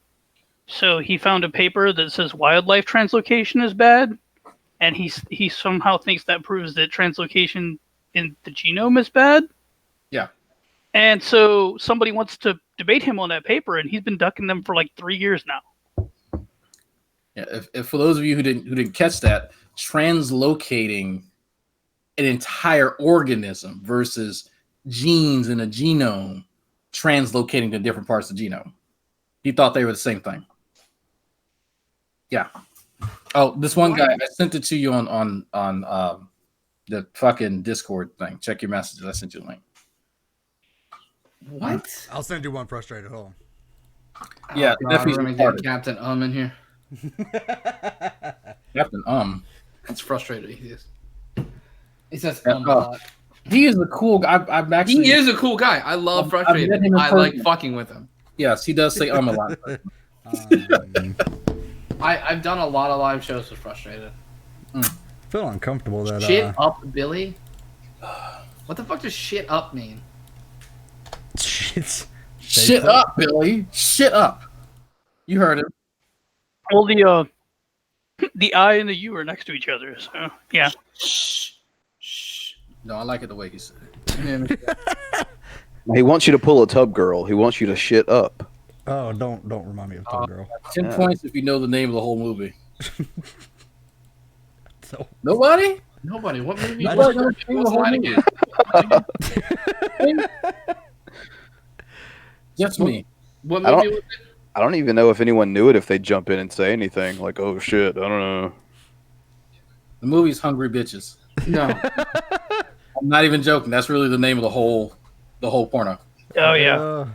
So he found a paper that says wildlife translocation is bad, and he somehow thinks that proves that translocation in the genome is bad. Yeah. And so somebody wants to debate him on that paper, and he's been ducking them for like 3 years now. Yeah, if for those of you who didn't catch that, translocating an entire organism versus genes in a genome translocating to different parts of the genome. He thought they were the same thing. Yeah. Oh, this one guy, I sent it to you on the fucking Discord thing. Check your messages. I sent you a link. What? I'll send you one frustrated. Hold on. Yeah, we're gonna get Captain in here. Captain That's frustrating. He says a lot. He is a cool guy. He is a cool guy. I love frustrated. I like fucking with him. Yes, he does say a lot. I've done a lot of live shows with frustrated. I feel uncomfortable that shit up, Billy. What the fuck does shit up mean? Shit up, Billy. Shit up. You heard him. Well, the I and the U are next to each other, so yeah. No, I like it the way he said it. He wants you to pull a tub girl. He wants you to shit up. Oh, don't remind me of Tub Girl. 10 points if you know the name of the whole movie. Nobody? Nobody. What movie? I was don't it? think What's the whole that again? Just me. What I movie don't, was it? I don't even know if anyone knew it if they jump in and say anything. Like, oh shit, I don't know. The movie's Hungry Bitches. No. I'm not even joking. That's really the name of the whole porno. Oh yeah.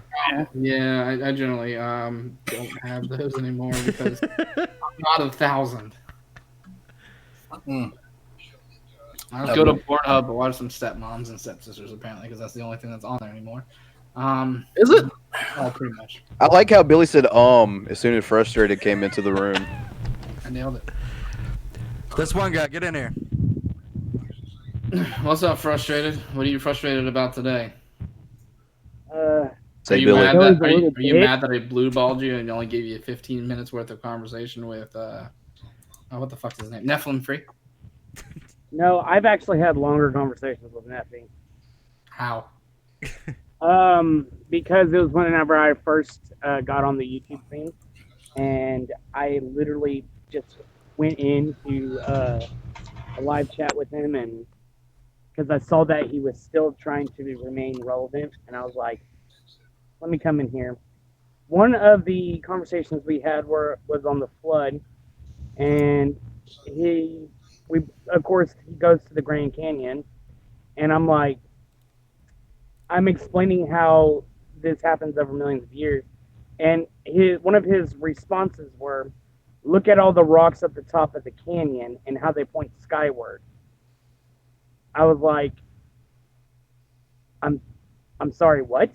Yeah, I generally don't have those anymore because I'm not 1,000. I'll go to Pornhub and watch some stepmoms and stepsisters apparently because that's the only thing that's on there anymore. Is it? Oh, pretty much. I like how Billy said as soon as frustrated came into the room. I nailed it. This one guy, get in here. What's up, frustrated? What are you frustrated about today? Say Are you, Billy. mad that, are you mad that I blue balled you and only gave you 15 minutes worth of conversation with what the fuck is his name? Nephilim Free? No, I've actually had longer conversations with Nephi. How? Because it was whenever I first got on the YouTube thing, and I literally just went into a live chat with him, and because I saw that he was still trying to remain relevant, and I was like, let me come in here. One of the conversations we had was on the flood, and of course he goes to the Grand Canyon, and I'm like, I'm explaining how this happens over millions of years, and one of his responses were, look at all the rocks at the top of the canyon and how they point skyward. I was like, I'm sorry, what?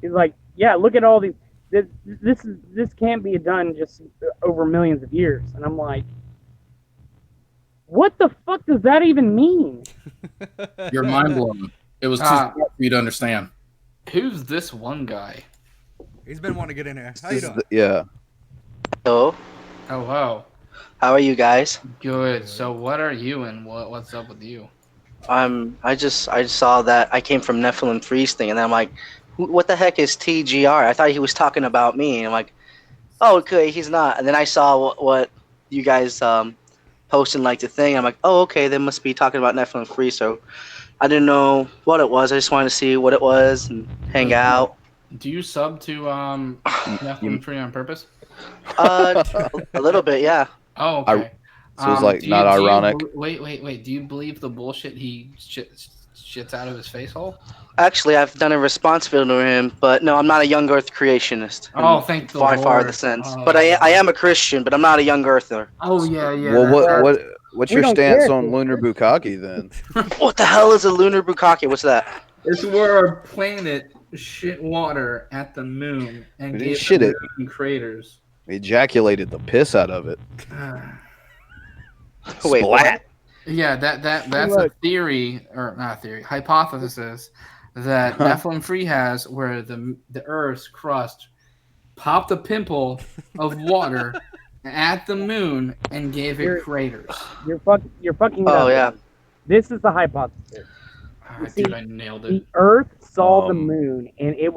He's like, yeah, look at all these. This can't be done just over millions of years. And I'm like, what the fuck does that even mean? You're mind blown. It was too smart for you to understand. Who's this one guy? He's been wanting to get in here. How you doing? Yeah. Hello. Hello. How are you guys? Good. So what are you and what's up with you? I just saw that I came from Nephilim Freeze thing, and I'm like, what the heck is TGR? I thought he was talking about me. And I'm like, oh, okay, he's not. And then I saw what you guys posting like the thing. I'm like, oh, okay, they must be talking about Nephilim Freeze. So I didn't know what it was. I just wanted to see what it was and hang out. Do you sub to Nephilim Free on purpose? A little bit, yeah. Oh, okay. So it's like not ironic. Wait. Do you believe the bullshit he shits out of his face hole? Actually, I've done a response video to him, but no, I'm not a young Earth creationist. Oh, thank the Lord. Far the sense. But I am a Christian, but I'm not a young Earther. Oh yeah. Well, what's your stance on Lunar Bukkake then? What the hell is a Lunar Bukkake? What's that? It's where a planet shit water at the moon and gave shit the it. moon craters. Ejaculated the piss out of it. Wait, what? Yeah, that's a theory, or not a theory, hypothesis that Nephilim Free has, where the Earth's crust popped a pimple of water at the moon and gave it craters. You're fucking. Oh yeah. This is the hypothesis. Dude, I nailed it. The Earth saw the moon, and it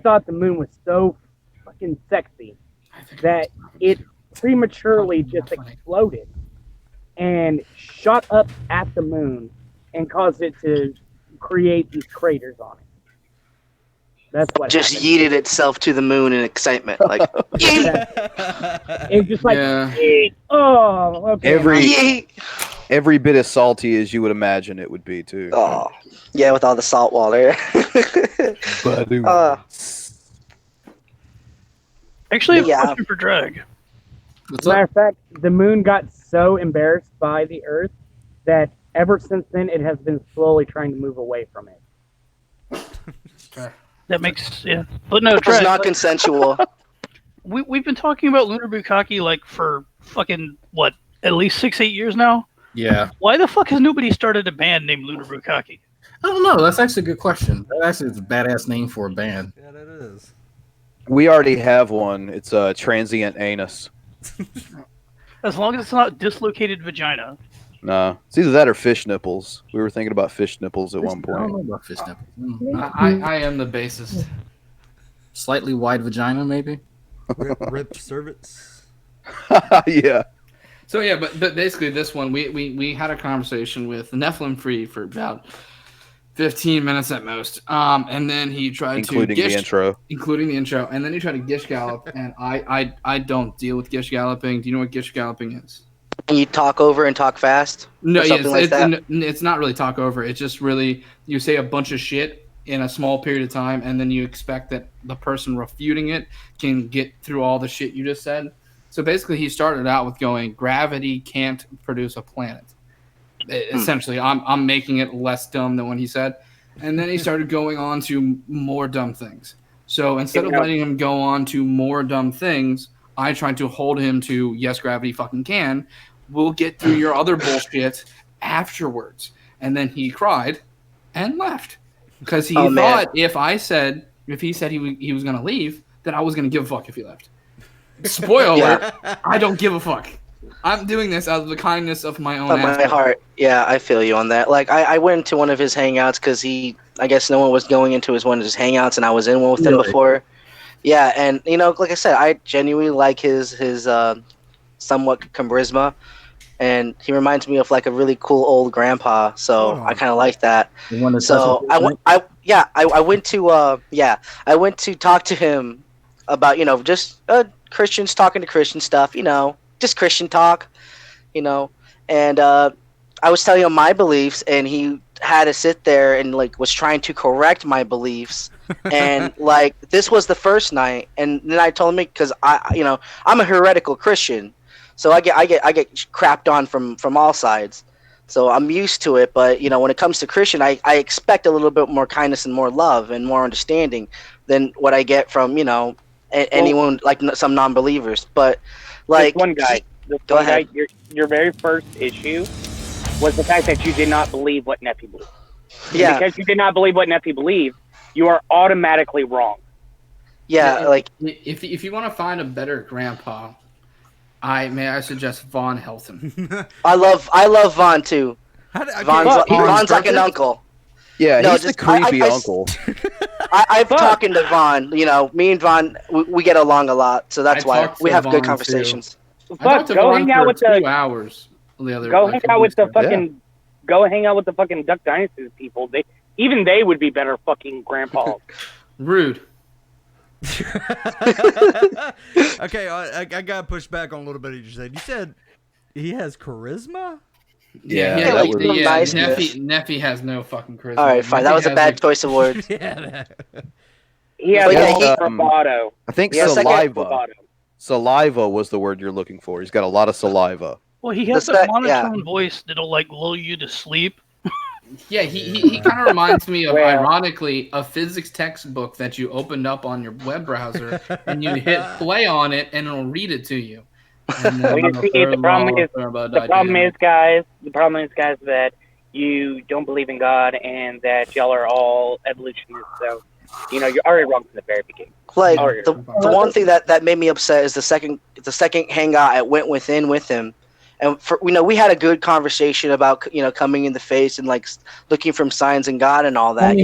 thought the moon was so fucking sexy that it prematurely just exploded and shot up at the moon and caused it to create these craters on it. That's what just happened. yeeted itself to the moon in excitement, like it's just like oh, okay. Every bit as salty as you would imagine it would be too. Oh, yeah, with all the salt water. Actually, I have a question for Drag. As a matter of fact, the moon got so embarrassed by the Earth that ever since then it has been slowly trying to move away from it. That makes but no, it's not consensual. We've been talking about Lunar Bukkake like for fucking what, at least 6-8 years now. Yeah. Why the fuck has nobody started a band named Lunar Bukkake? I don't know. That's actually a good question. That actually is a badass name for a band. Yeah, that is. We already have one. It's a transient anus. As long as it's not dislocated vagina. Nah, it's either that or fish nipples. We were thinking about fish nipples at one I don't know point. about fish nipples. I am the bassist. Slightly wide vagina, maybe. Ripped cervix. Yeah. So yeah, but basically this one we had a conversation with Nephilim Free for about 15 minutes at most. And then he tried including the intro. Including the intro. And then he tried to gish gallop, and I don't deal with gish galloping. Do you know what gish galloping is? You talk over and talk fast? No, yeah, it's not really talk over. It's just really you say a bunch of shit in a small period of time, and then you expect that the person refuting it can get through all the shit you just said. So basically, he started out with going, gravity can't produce a planet. Essentially, I'm making it less dumb than what he said. And then he started going on to more dumb things. So instead of letting him go on to more dumb things, I tried to hold him to, yes, gravity fucking can. We'll get through your other bullshit afterwards. And then he cried and left. Because he thought if he said he was going to leave, that I was going to give a fuck if he left. Spoiler alert, I don't give a fuck. I'm doing this out of the kindness of my own heart. Yeah, I feel you on that. Like, I went into one of his hangouts because I guess no one was going into one of his hangouts, and I was in one with him before. Yeah, and, you know, like I said, I genuinely like his somewhat charisma, and he reminds me of, like, a really cool old grandpa, so I kind of like that. So, I went to talk to him about, you know, just Christians talking to Christian stuff, you know, just Christian talk, you know, and I was telling him my beliefs, and he had to sit there and like was trying to correct my beliefs, and like this was the first night, and then I told him because I'm a heretical Christian, so I get crapped on from all sides, so I'm used to it. But you know, when it comes to Christian, I expect a little bit more kindness and more love and more understanding than what I get from anyone like some non-believers. But like this one guy, your very first issue was the fact that you did not believe what Nephi believed. Yeah. Because you did not believe what Nephi believed, you are automatically wrong. Yeah, like if you want to find a better grandpa, I suggest Von Helton. I love Von too. Von's like an uncle. Yeah, he's the creepy uncle. I've talking to Von. You know, me and Von, we get along a lot, so that's why we have good conversations. Fuck, go hang out with the 2 hours. Go hang out with the fucking. Go hang out with the fucking Duck Dynasty people. They would be better fucking grandpas. Rude. Okay, I got to push back on a little bit of what you said. You said he has charisma? Yeah, Nephi has no fucking charisma. All right, fine. That was a bad choice of words. He has bravado. I think saliva. Saliva was the word you're looking for. He's got a lot of saliva. Well, he has that monotone voice that'll like lull you to sleep. Yeah, he kind of reminds me of, ironically, a physics textbook that you opened up on your web browser and you hit play on it and it'll read it to you. The problem is, guys, that you don't believe in God and that y'all are all evolutionists. So, you know, you're already wrong from the very beginning. Like the one thing that made me upset is the second hangout I went with him. And we had a good conversation about coming in the face and like looking from signs in God and all that,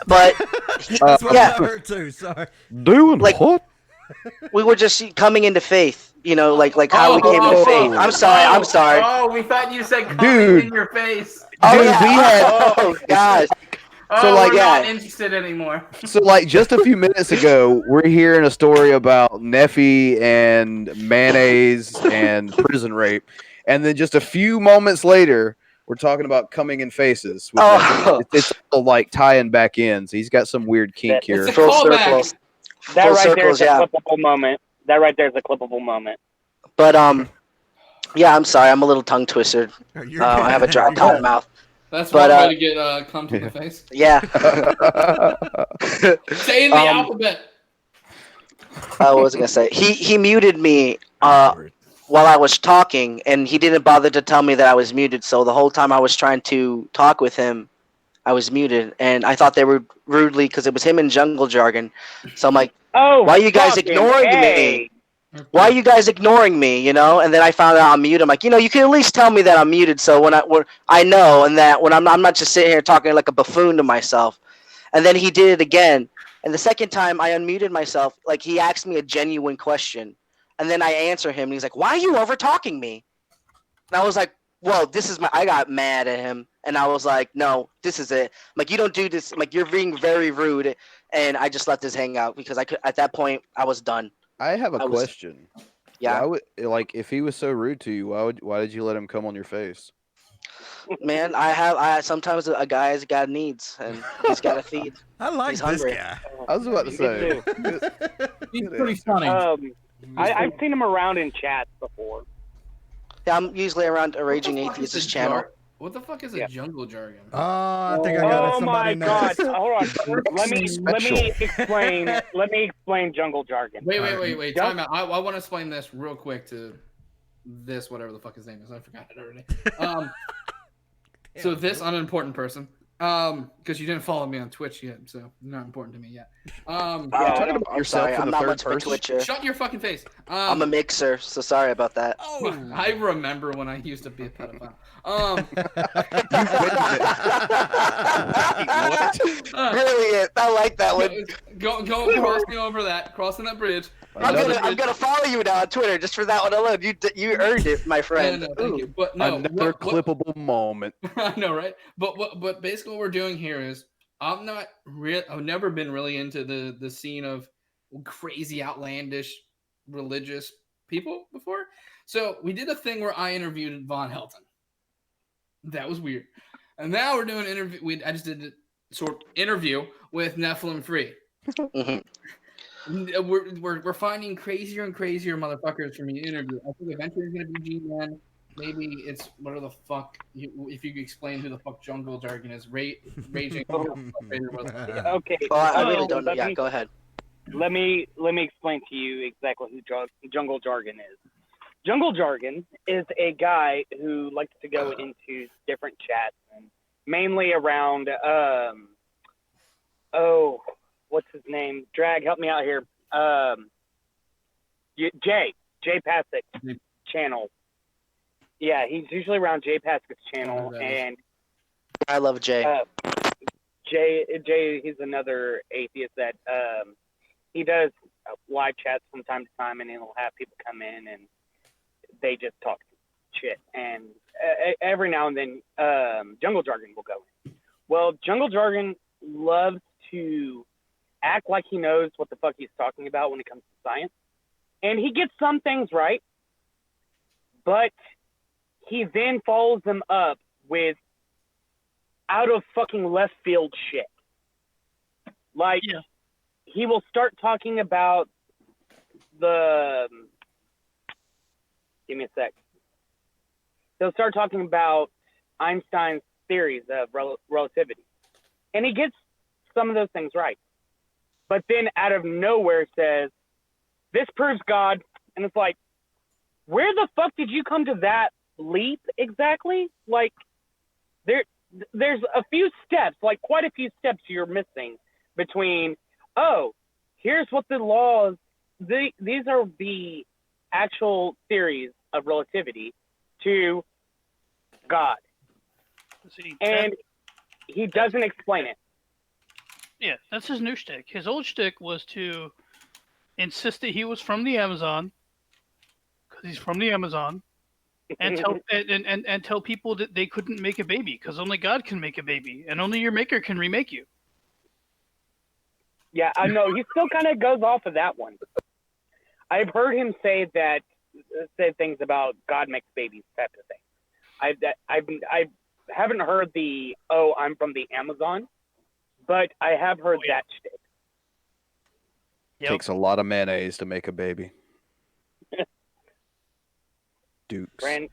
But that's what I heard too. Sorry. Doing like what? We were just coming into faith, like how we came into faith. I'm sorry. Oh, we thought you said coming in your face. Dude, we had. Oh gosh. So we're not interested anymore. So like just a few minutes ago, we're hearing a story about Nephi and mayonnaise and prison rape, and then just a few moments later, we're talking about coming in faces. It's all like tying back in. So he's got some weird kink here. It's a callback. That right there is a clippable moment. That right there is a clippable moment. But yeah, I'm sorry, I'm a little tongue twisted. I have a dry cotton mouth. That's one way to get come to the face. Yeah. Say in the alphabet. What was I gonna say? He muted me while I was talking, and he didn't bother to tell me that I was muted. So the whole time I was trying to talk with him, I was muted, and I thought they were rudely because it was him in jungle jargon. So I'm like, why are you guys ignoring me? Why are you guys ignoring me? And then I found out I'm muted. I'm like, you can at least tell me that I'm muted, so when I know, and that when I'm not just sitting here talking like a buffoon to myself. And then he did it again, and the second time I unmuted myself, like he asked me a genuine question, and then I answer him, and he's like, "Why are you over talking me?" And I was like, "Whoa, this is my." I got mad at him, and I was like, "No, this is it. I'm like, you don't do this. I'm like, you're being very rude." And I just let this hang out because at that point I was done. I have a question. Yeah. Why would if he was so rude to you? Why did you let him come on your face? Man, I sometimes a guy's got needs and he's got to feed. I like He's this hungry. guy. I was about to say. He's pretty funny. I've seen him around in chats before. Yeah, I'm usually around a Raging Atheist's channel. What the fuck is a jungle jargon? I think I got Oh somebody my knows. god! Hold on. Let me explain. Let me explain jungle jargon. Wait. Time out. I want to explain this real quick to this whatever the fuck his name is. I forgot it already. So this unimportant person. Because you didn't follow me on Twitch yet, so you're not important to me yet. I'm sorry. I'm not much of a Twitcher. Shut your fucking face. I'm a mixer, so sorry about that. Oh, I remember when I used to be a pedophile. Brilliant. I like that one. Go crossing that bridge. I'm gonna follow you now on Twitter just for that one alone. You earned it, my friend. No, thank you. But no, Another clippable moment. I know, right? But basically, what we're doing here is I've never been really into the scene of crazy, outlandish, religious people before. So we did a thing where I interviewed Von Helton. That was weird. And now we're doing an interview. I just did a sort of interview with Nephilim Free. We're finding crazier and crazier motherfuckers from your interview. I think eventually it's gonna be G-Man. Maybe it's whatever the fuck. If you could explain who the fuck jungle jargon is, raging. Okay. Well, I really don't know. Yeah, go ahead. Let me explain to you exactly who jungle jargon is. Jungle jargon is a guy who likes to go into different chats and mainly around what's his name? Drag, help me out here. Jay Passick's channel. Yeah, he's usually around Jay Passick's channel, and I love Jay. Jay, he's another atheist that he does live chats from time to time, and he'll have people come in and they just talk shit. And every now and then, Jungle Jargon will go in. Well, Jungle Jargon loves to act like he knows what the fuck he's talking about when it comes to science. And he gets some things right, but he then follows them up with out of fucking left field shit. Like, he will start talking about give me a sec. He'll start talking about Einstein's theories of relativity. And he gets some of those things right. But then out of nowhere says, this proves God. And it's like, where the fuck did you come to that leap exactly? Like, there's a few steps, like quite a few steps you're missing between, here's what the laws, these are the actual theories of relativity to God. And he doesn't explain it. Yeah, that's his new shtick. His old shtick was to insist that he was from the Amazon, because he's from the Amazon, and tell people that they couldn't make a baby because only God can make a baby, and only your maker can remake you. Yeah, I know. He still kind of goes off of that one. I've heard him say things about God makes babies type of thing. I haven't heard the I'm from the Amazon, but I have heard that shtick. Takes a lot of mayonnaise to make a baby. Dukes. Brandon,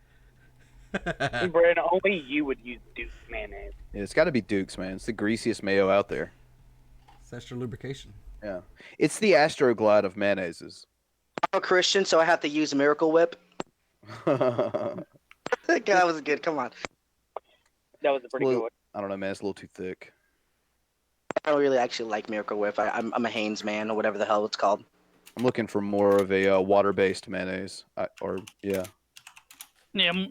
only you would use Duke's mayonnaise. Yeah, it's got to be Dukes, man. It's the greasiest mayo out there. It's extra lubrication. Yeah, it's the Astroglide of mayonnaises. I'm a Christian, so I have to use Miracle Whip. That was good. Come on. That was a pretty good one. I don't know, man. It's a little too thick. I don't really actually like Miracle Whip. I'm a Haynes man, or whatever the hell it's called. I'm looking for more of a water-based mayonnaise. Yeah,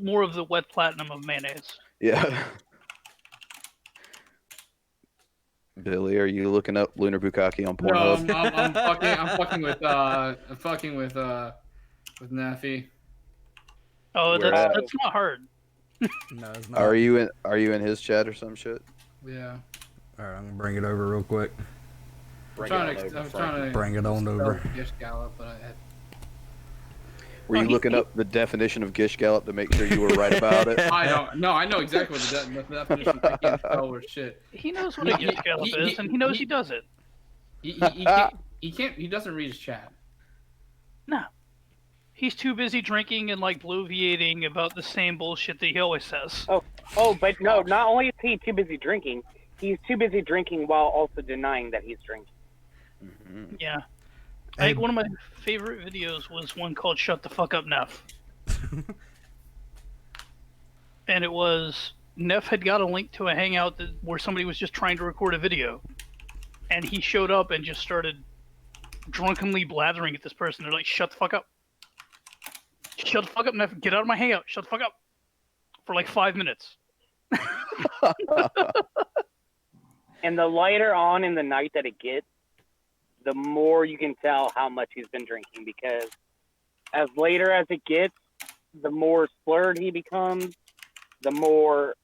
more of the wet platinum of mayonnaise. Yeah. Billy, are you looking up Lunar bukkake on Pornhub? No, I'm fucking with Neffy. Oh, Where at? that's not hard. No, it's not. Are you in his chat or some shit? Yeah. All right, I'm gonna bring it over real quick. I'm trying to bring it on over. Gish Gallop, but Were you looking up the definition of Gish Gallop to make sure you were right about it? I don't. No, I know exactly what the definition. I can't tell or shit. He knows what a Gish Gallop is, and he knows he does it. He can't. He doesn't read his chat. No. He's too busy drinking and like bloviating about the same bullshit that he always says. Oh, but no, not only is he too busy drinking, he's too busy drinking while also denying that he's drinking. Mm-hmm. Yeah. I think one of my favorite videos was one called Shut the Fuck Up, Neff. And it was, Neff had got a link to a hangout where somebody was just trying to record a video. And he showed up and just started drunkenly blathering at this person. They're like, shut the fuck up. Shut the fuck up, Neff. Get out of my hangout. Shut the fuck up. For like 5 minutes. And the lighter on in the night that it gets, the more you can tell how much he's been drinking, because as later as it gets, the more slurred he becomes, the more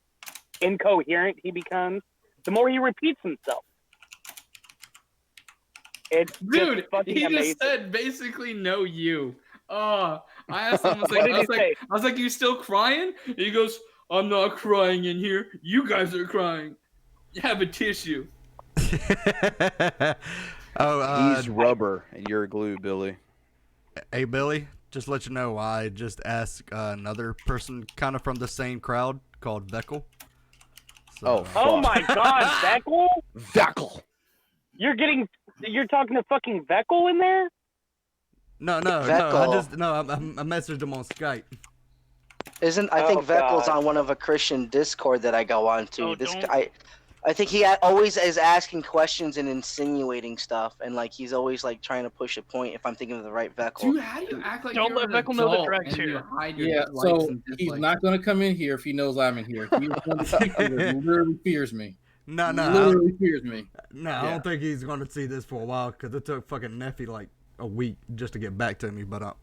incoherent he becomes, the more he repeats himself. It's Dude, he amazing. just said basically no you. Oh, I asked him, I was like, you still crying? And he goes, I'm not crying in here. You guys are crying. You have a tissue. He's rubber and you're glue, Billy. Hey, Billy, just let you know, I just asked another person kind of from the same crowd called Veckel. So, Oh my God, Veckel? Veckel. You're talking to fucking Veckel in there? No, I messaged him on Skype. I think Veckel's on one of a Christian Discord that I go on to. I think he always is asking questions and insinuating stuff, and like he's always like trying to push a point. If I'm thinking of the right Veckel. Dude, how do you act like Don't you're let an Veckel know the adult drag's and you here. hide your Yeah, likes so and he's dislikes? not going to come in here if he knows I'm in here. He's one of the people that literally fears me. No, literally fears me. No, I don't think he's going to see this for a while, because it took fucking Neffy like a week just to get back to me. But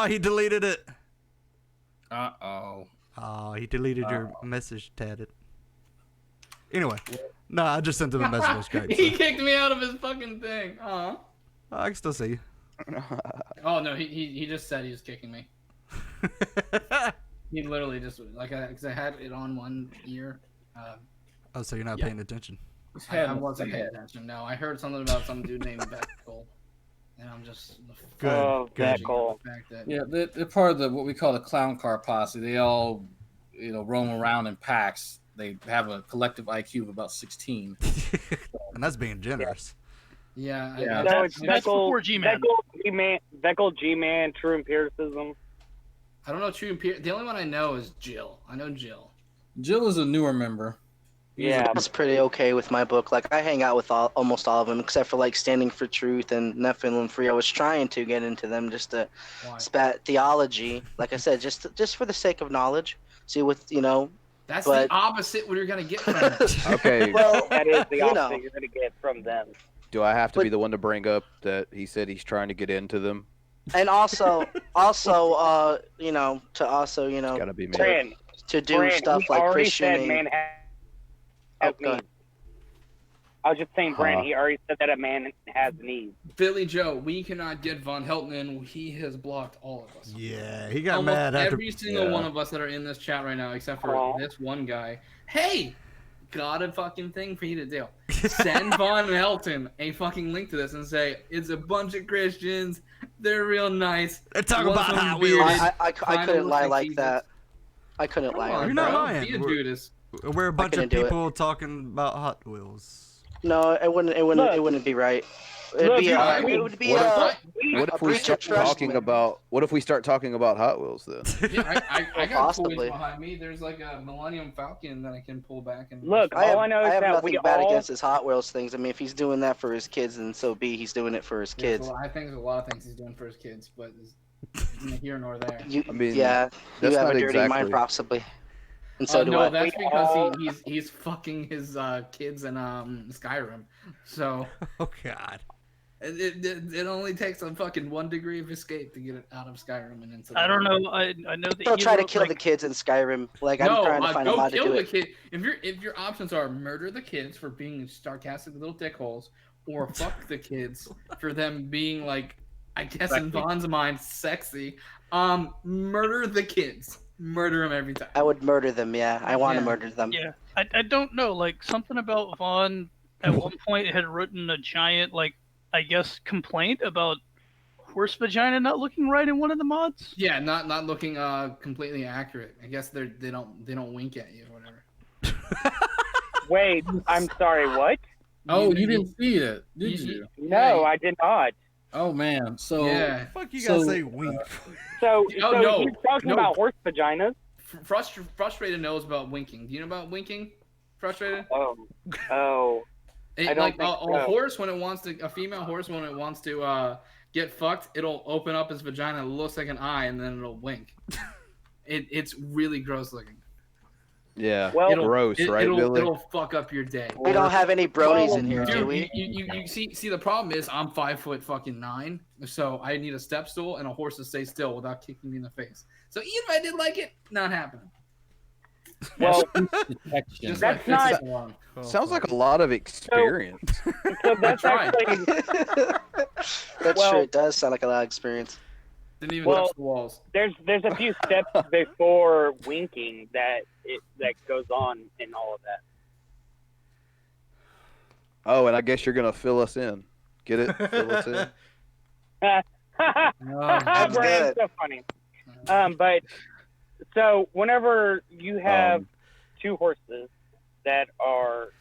he deleted it. Oh, he deleted your message, Tatted. Anyway, no, I just sent him a message on Skype. He kicked me out of his fucking thing. I can still see you. Oh no, he just said he was kicking me. He literally just because I had it on one ear. Oh, so you're not paying attention? I wasn't paying attention. No, I heard something about some dude named Veckel, and I'm just good. Yeah, they're part of what we call the clown car posse. They all, roam around in packs. They have a collective IQ of about 16. And that's being generous. Yeah. No, it's that's before G-Man. Veckel, G-Man, True Empiricism. I don't know True Empiricism. The only one I know is Jill. I know Jill. Jill is a newer member. Yeah, that's pretty okay with my book. Like I hang out with almost all of them, except for like Standing for Truth and Nephilim Free. I was trying to get into them just to spat theology. Like I said, just for the sake of knowledge. See what That's the opposite what you're gonna get from it. Okay. Well, that is the opposite you're gonna get from them. Do I have to be the one to bring up that he said he's trying to get into them? And also, gotta be me. To do stuff like Christian. I was just saying, Brand, he already said that a man has needs. Billy Joe, we cannot get Von Helton in. He has blocked all of us. Yeah, he got Almost mad after every single one of us that are in this chat right now, except for this one guy. Hey, got a fucking thing for you to do. Send Von Helton a fucking link to this and say it's a bunch of Christians. They're real nice. They're talking about Hot Wheels. I couldn't lie like that. I couldn't lie. You're not lying. Be a Judas. We're a bunch of people talking about Hot Wheels. No, it wouldn't be right. What if we start talking about Hot Wheels then? Yeah, I got possibly. toys behind me. There's like a Millennium Falcon that I can pull back and look. All I know is that we nothing bad against his Hot Wheels things. I mean, if he's doing that for his kids, then so be. He's doing it for his kids. Well, I think there's a lot of things he's doing for his kids, but neither here nor there. You have a dirty mind, possibly. And so do I. That's because he's fucking his kids in Skyrim. So. Oh God. It only takes a fucking 1 degree of escape to get it out of Skyrim and into. I don't know. I know that. Don't try to kill the kids in Skyrim. Like I'm trying to find a mod to do it. Kid. If your options are murder the kids for being sarcastic little dickholes, or fuck the kids for them being like, I guess in Vaughn's mind, sexy. Murder the kids. Murder them every time. I would murder them. Yeah, I want to murder them. Yeah, I don't know. Like something about Vaughn at one point had written a giant I guess complaint about horse vagina not looking right in one of the mods. Yeah, not looking completely accurate. I guess they don't wink at you or whatever. Wait, I'm sorry. What? Oh, you didn't see it, did you? No, I did not. Oh man, so yeah. Fuck you gotta say wink. So no, you're talking about horse vaginas? Frustrated knows about winking. Do you know about winking? Frustrated? Oh. I don't like think a horse when it wants to, a female horse when it wants to get fucked, it'll open up its vagina, it looks like an eye, and then it'll wink. It's really gross looking. Yeah, well, gross, right, Billy? It'll fuck up your day. We don't have any bronies in here, dude, do we? You see the problem is I'm 5'9", so I need a step stool and a horse to stay still without kicking me in the face. So even if I did like it, not happening. Well, just that's like not. Sounds like a lot of experience. So that's actually. That's true. It does sound like a lot of experience. Didn't even touch the walls. There's a few steps before winking that goes on in all of that. Oh, and I guess you're gonna fill us in. Get it? Fill us in. That's Brian's good. so funny. But so whenever you have two horses that are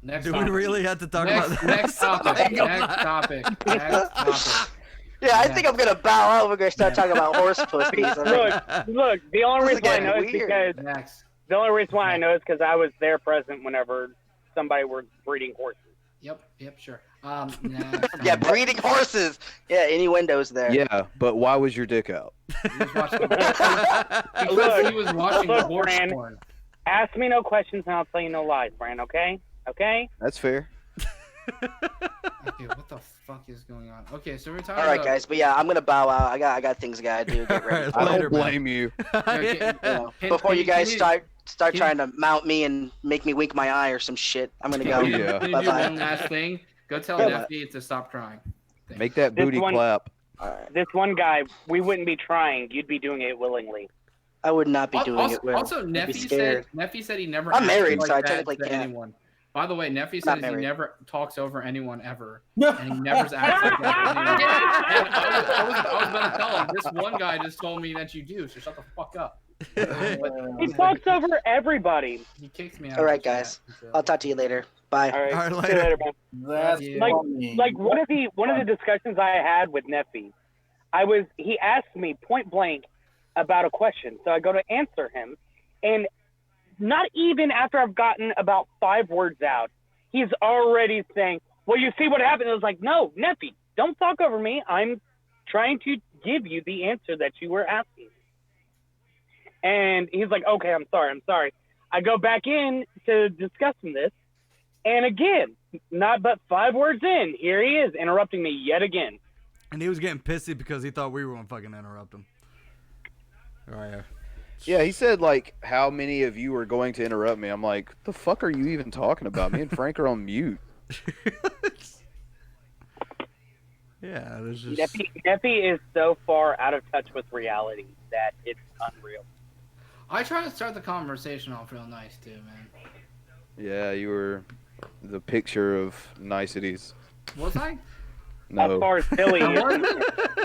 next do topic. we really have to talk about that? Next topic. Next topic. Yeah, I think I'm gonna bow out. We're gonna start talking about horse pussies. Look. The only This is reason why I know getting is weird. because the only reason why I know is because I was there present whenever somebody were breeding horses. Yep, sure. Yeah, breeding horses. Yeah, any windows there. Yeah, but why was your dick out? Because he was watching Look, horse Fran, porn. ask me no questions and I'll tell you no lies, Brian. Okay? Okay? That's fair. Okay, what the fuck is going on? Okay, so we're talking All right, about... guys, but yeah, I'm gonna bow out. I got things I gotta do. Get ready. I don't blame you. Before you guys start trying to mount me and make me wink my eye or some shit, I'm gonna go. Yeah. Can you do one last thing? Go tell Neffy to stop crying. Make that booty clap. This one guy, we wouldn't be trying. You'd be doing it willingly. I would not be doing it. Also, Neffy said he never. I'm married, acted so I like that technically to can't. anyone. By the way, Neffy Not says he married. never talks over anyone ever, and he never acts like that. To anyone. And I was gonna tell him. This one guy just told me that you do. So shut the fuck up. He talks over everybody. He kicked me out. All right, guys. I'll talk to you later. Bye. All right. All right, See you later. later, man. Like one of the discussions I had with Neffy, he asked me point blank about a question, so I go to answer him, and not even after I've gotten about 5 words out, he's already saying, "Well, you see what happened." I was like, "No, Neffy, don't talk over me. I'm trying to give you the answer that you were asking." And he's like, "Okay, I'm sorry." I go back in to discussing this, and again, not but 5 words in, here he is interrupting me yet again. And he was getting pissy because he thought we were gonna fucking interrupt him. Oh yeah. Yeah, he said, like, how many of you are going to interrupt me? I'm like, the fuck are you even talking about? Me and Frank are on mute. Yeah, there's just... Neffy is so far out of touch with reality that it's unreal. I try to start the conversation off real nice too, man. Yeah, you were the picture of niceties. Was I? No. As far as Billy is,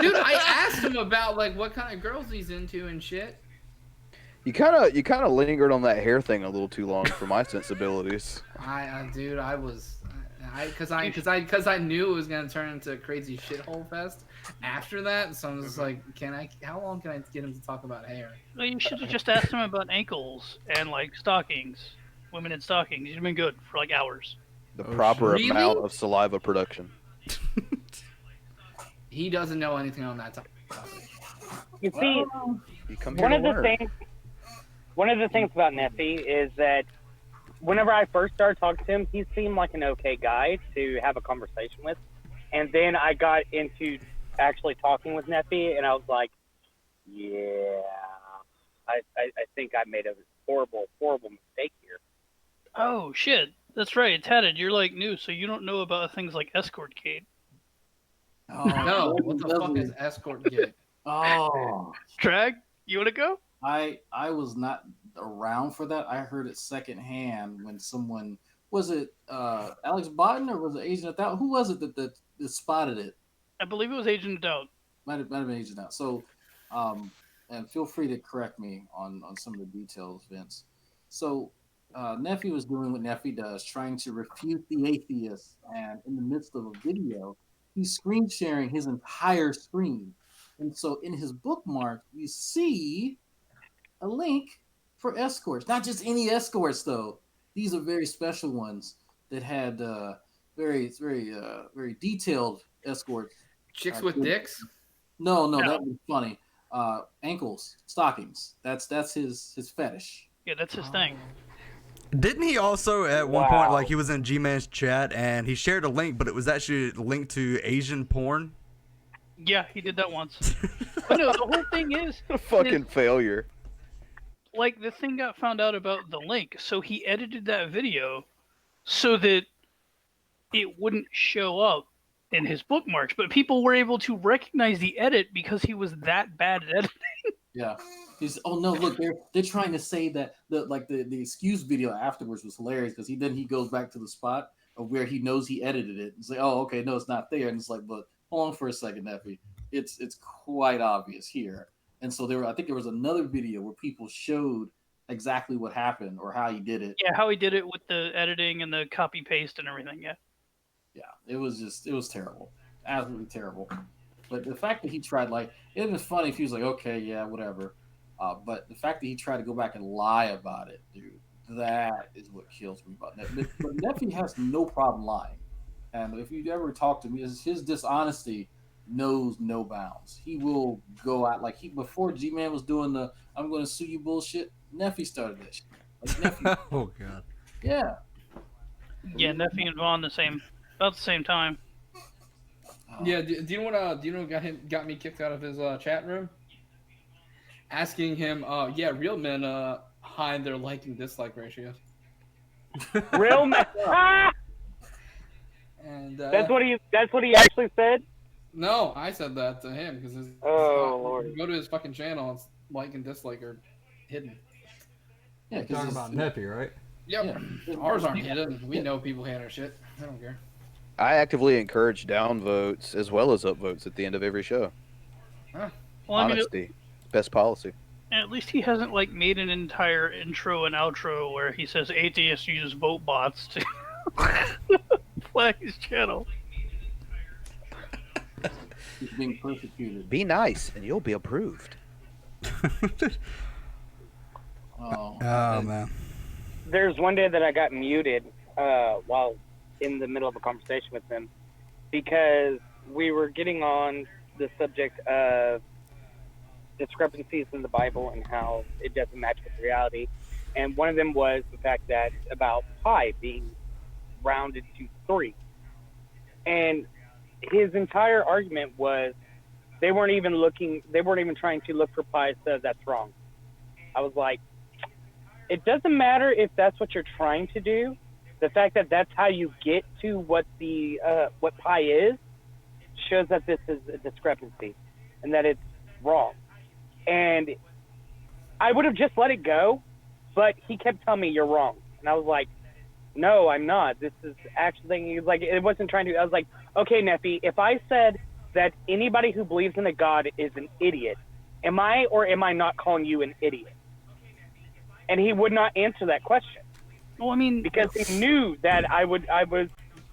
Dude, I asked him about like what kind of girls he's into and shit. You kind of lingered on that hair thing a little too long for my sensibilities. Dude, because I knew it was gonna turn into a crazy shithole fest after that. So I'm just like, how long can I get him to talk about hair? Well, you should have just asked him about ankles and like stockings, women in stockings. You'd have been good for like hours. The proper really? amount of saliva production. He doesn't know anything on that topic. you see, You come one here of to the learn. things about Neffy is that whenever I first started talking to him, he seemed like an okay guy to have a conversation with. And then I got into actually talking with Nephi, and I was like, yeah, I think I made a horrible mistake here. Oh shit, that's right, Tatted. You're like new, so you don't know about things like escort gate. Oh, No, what the fuck is escort gate? Oh, Drag, you want to go? I was not around for that. I heard it secondhand when someone was it Alex Botten or was it Agent Doubt? Who was it that spotted it? I believe it was Agent Doubt. Might have been Agent Doubt. So, and feel free to correct me on some of the details, Vince. So, Nephi was doing what Nephi does, trying to refute the atheists, and in the midst of a video, he's screen sharing his entire screen. And so in his bookmark, you see a link for escorts. Not just any escorts, though. These are very special ones that had very detailed escorts. Chicks with dicks? No, that was funny. Ankles, stockings. That's his fetish. Yeah, that's his thing. Didn't he also at one point, like, he was in G-Man's chat and he shared a link, but it was actually linked to Asian porn? Yeah, he did that once. But no, the whole thing is a fucking failure. Like, the thing got found out about the link, so he edited that video so that it wouldn't show up in his bookmarks, but people were able to recognize the edit because he was that bad at editing. Yeah. Oh no! Look, they're trying to say that the excuse video afterwards was hilarious because he goes back to the spot of where he knows he edited it. It's like, oh, okay, no, it's not there, and it's like, but hold on for a second, Nephi. It's quite obvious here. And so I think there was another video where people showed exactly what happened or how he did it. Yeah, how he did it with the editing and the copy paste and everything. Yeah. Yeah, it was terrible, absolutely terrible. But the fact that he tried, like, it was funny if he was like, okay, yeah, whatever. But the fact that he tried to go back and lie about it, dude, that is what kills me about Nephi. But Nephi has no problem lying. And if you ever talk to me, his dishonesty knows no bounds. He will go out, like, before G-Man was doing the I'm going to sue you bullshit, Nephi started that shit. Like, Nephi. Oh, God. Yeah. Yeah, Nephi and Vaughn about the same time. Yeah, do you know what got me kicked out of his chat room? Asking him, yeah, real men hide their like and dislike ratios. Real men. And that's what he actually said. No, I said that to him because Lord. Go to his fucking channel. It's like and dislike are hidden. Yeah, talking about Nephi, right? Yep. Yeah. Ours aren't hidden. We know people hate our shit. I don't care. I actively encourage downvotes as well as upvotes at the end of every show. Huh. Well, Honesty, best policy. At least he hasn't like made an entire intro and outro where he says atheists use vote bots to flag his channel. He's being persecuted. Be nice and you'll be approved. Oh man. There's one day that I got muted while in the middle of a conversation with him because we were getting on the subject of discrepancies in the Bible and how it doesn't match with reality. And one of them was the fact that about pi being rounded to 3. And his entire argument was they weren't even trying to look for pi, so that's wrong. I was like, it doesn't matter if that's what you're trying to do. The fact that that's how you get to what pi is shows that this is a discrepancy and that it's wrong. And I would have just let it go, but he kept telling me you're wrong. And I was like, no, I'm not. This is actually, like, it wasn't trying to, I was like, okay, Nephi, if I said that anybody who believes in a God is an idiot, am I or am I not calling you an idiot? And he would not answer that question. Well, I mean, because he knew that I was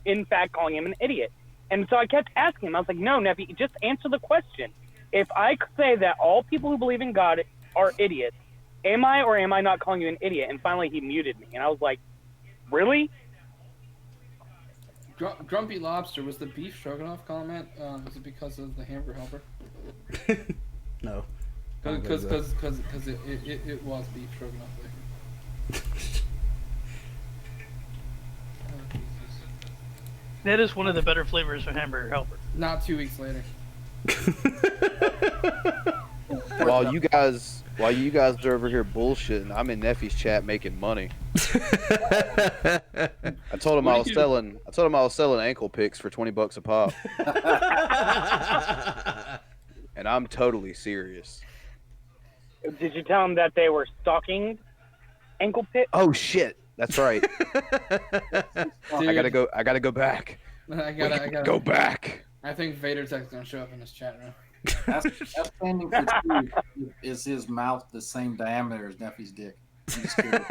in fact calling him an idiot. And so I kept asking him, I was like, no, Nephi, just answer the question. If I say that all people who believe in God are idiots, am I or am I not calling you an idiot? And finally he muted me. And I was like, really? Grumpy Lobster, was the beef stroganoff comment, was it because of the hamburger helper? No. Because it was beef stroganoff there. That is one of the better flavors of hamburger helper. Not 2 weeks later. While you guys are over here bullshitting, I'm in Neffy's chat making money. I told him I was selling ankle picks for $20 a pop. And I'm totally serious. Did you tell him that they were stalking ankle picks? Oh shit, that's right. I gotta go back. I gotta go back. I think Vader Tech's gonna show up in this chat room. Outstanding critique is his mouth the same diameter as Neffy's dick. I'm just kidding.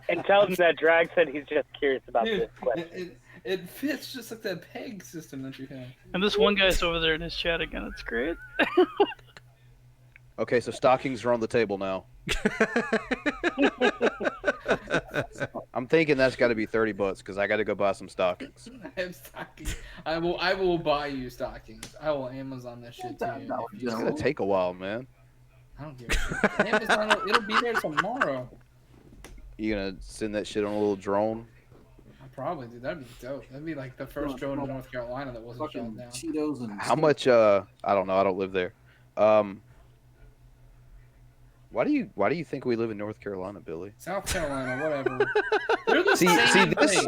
And tell him that Drag said he's just curious about this question. It fits just like that peg system that you have. And this one guy's over there in his chat again. It's great. Okay, so stockings are on the table now. I'm thinking that's got to be $30 because I got to go buy some stockings. I have stockings. I will buy you stockings. I will Amazon this shit to you. It's gonna take a while, man. I don't give a shit. Amazon, it'll be there tomorrow. You gonna send that shit on a little drone? Probably, dude. That'd be dope. That'd be like the first drone in North Carolina that wasn't shot down. Cheetos and How much? I don't know. I don't live there. Why do you think we live in North Carolina, Billy? South Carolina, whatever. They're the See, same this thing.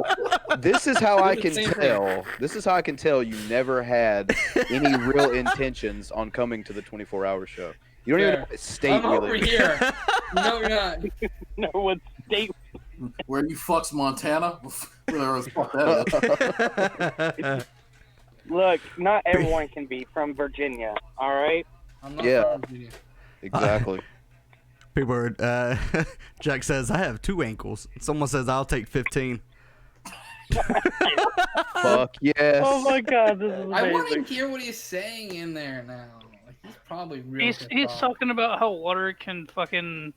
this is how I They're the can same tell. thing. This is how I can tell you never had any real intentions on coming to the 24-hour show. You don't even know what state I'm we over live in. here. No, you're not. No, what state? Where you fucks Montana? Whatever the fuck that is. Look, not everyone can be from Virginia, all right? I'm not Yeah. from Virginia. Exactly. People are, Jack says, I have 2 ankles. Someone says, I'll take 15. Fuck yes. Oh my god, this is I want to amazing. hear what he's saying in there now. Like, he's probably real. He's pissed off. talking about how water can fucking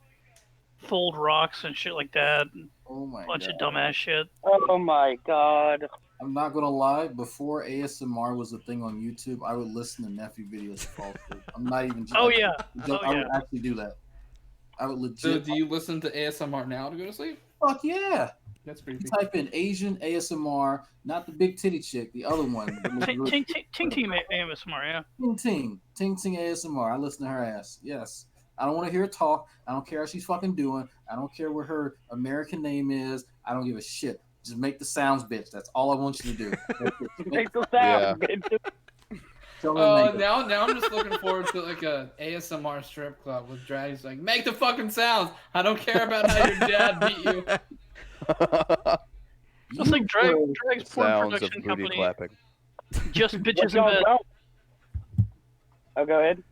fold rocks and shit like that. And Oh my bunch god. of dumbass shit. Oh my god. I'm not gonna lie. Before ASMR was a thing on YouTube, I would listen to Nephew videos to fall asleep. I'm not even. Oh, yeah. I Oh, would yeah. actually do that. I would legit. So, do you listen to ASMR now to go to sleep? Fuck yeah. That's You pretty. type in Asian ASMR, not the big titty chick, the other one. Ting Ting ASMR, yeah. Ting Ting ASMR. I listen to her ass. Yes. I don't want to hear her talk. I don't care how she's fucking doing. I don't care what her American name is. I don't give a shit. Just make the sounds, bitch. That's all I want you to do. Make the sound, bitch. Oh, now I'm just looking forward to like a ASMR strip club with Drag's like, make the fucking sounds. I don't care about how your dad beat you. It's like Drag's porn Sounds of production booty company. clapping. Just What bitches in y'all bed. don't- Oh, go ahead.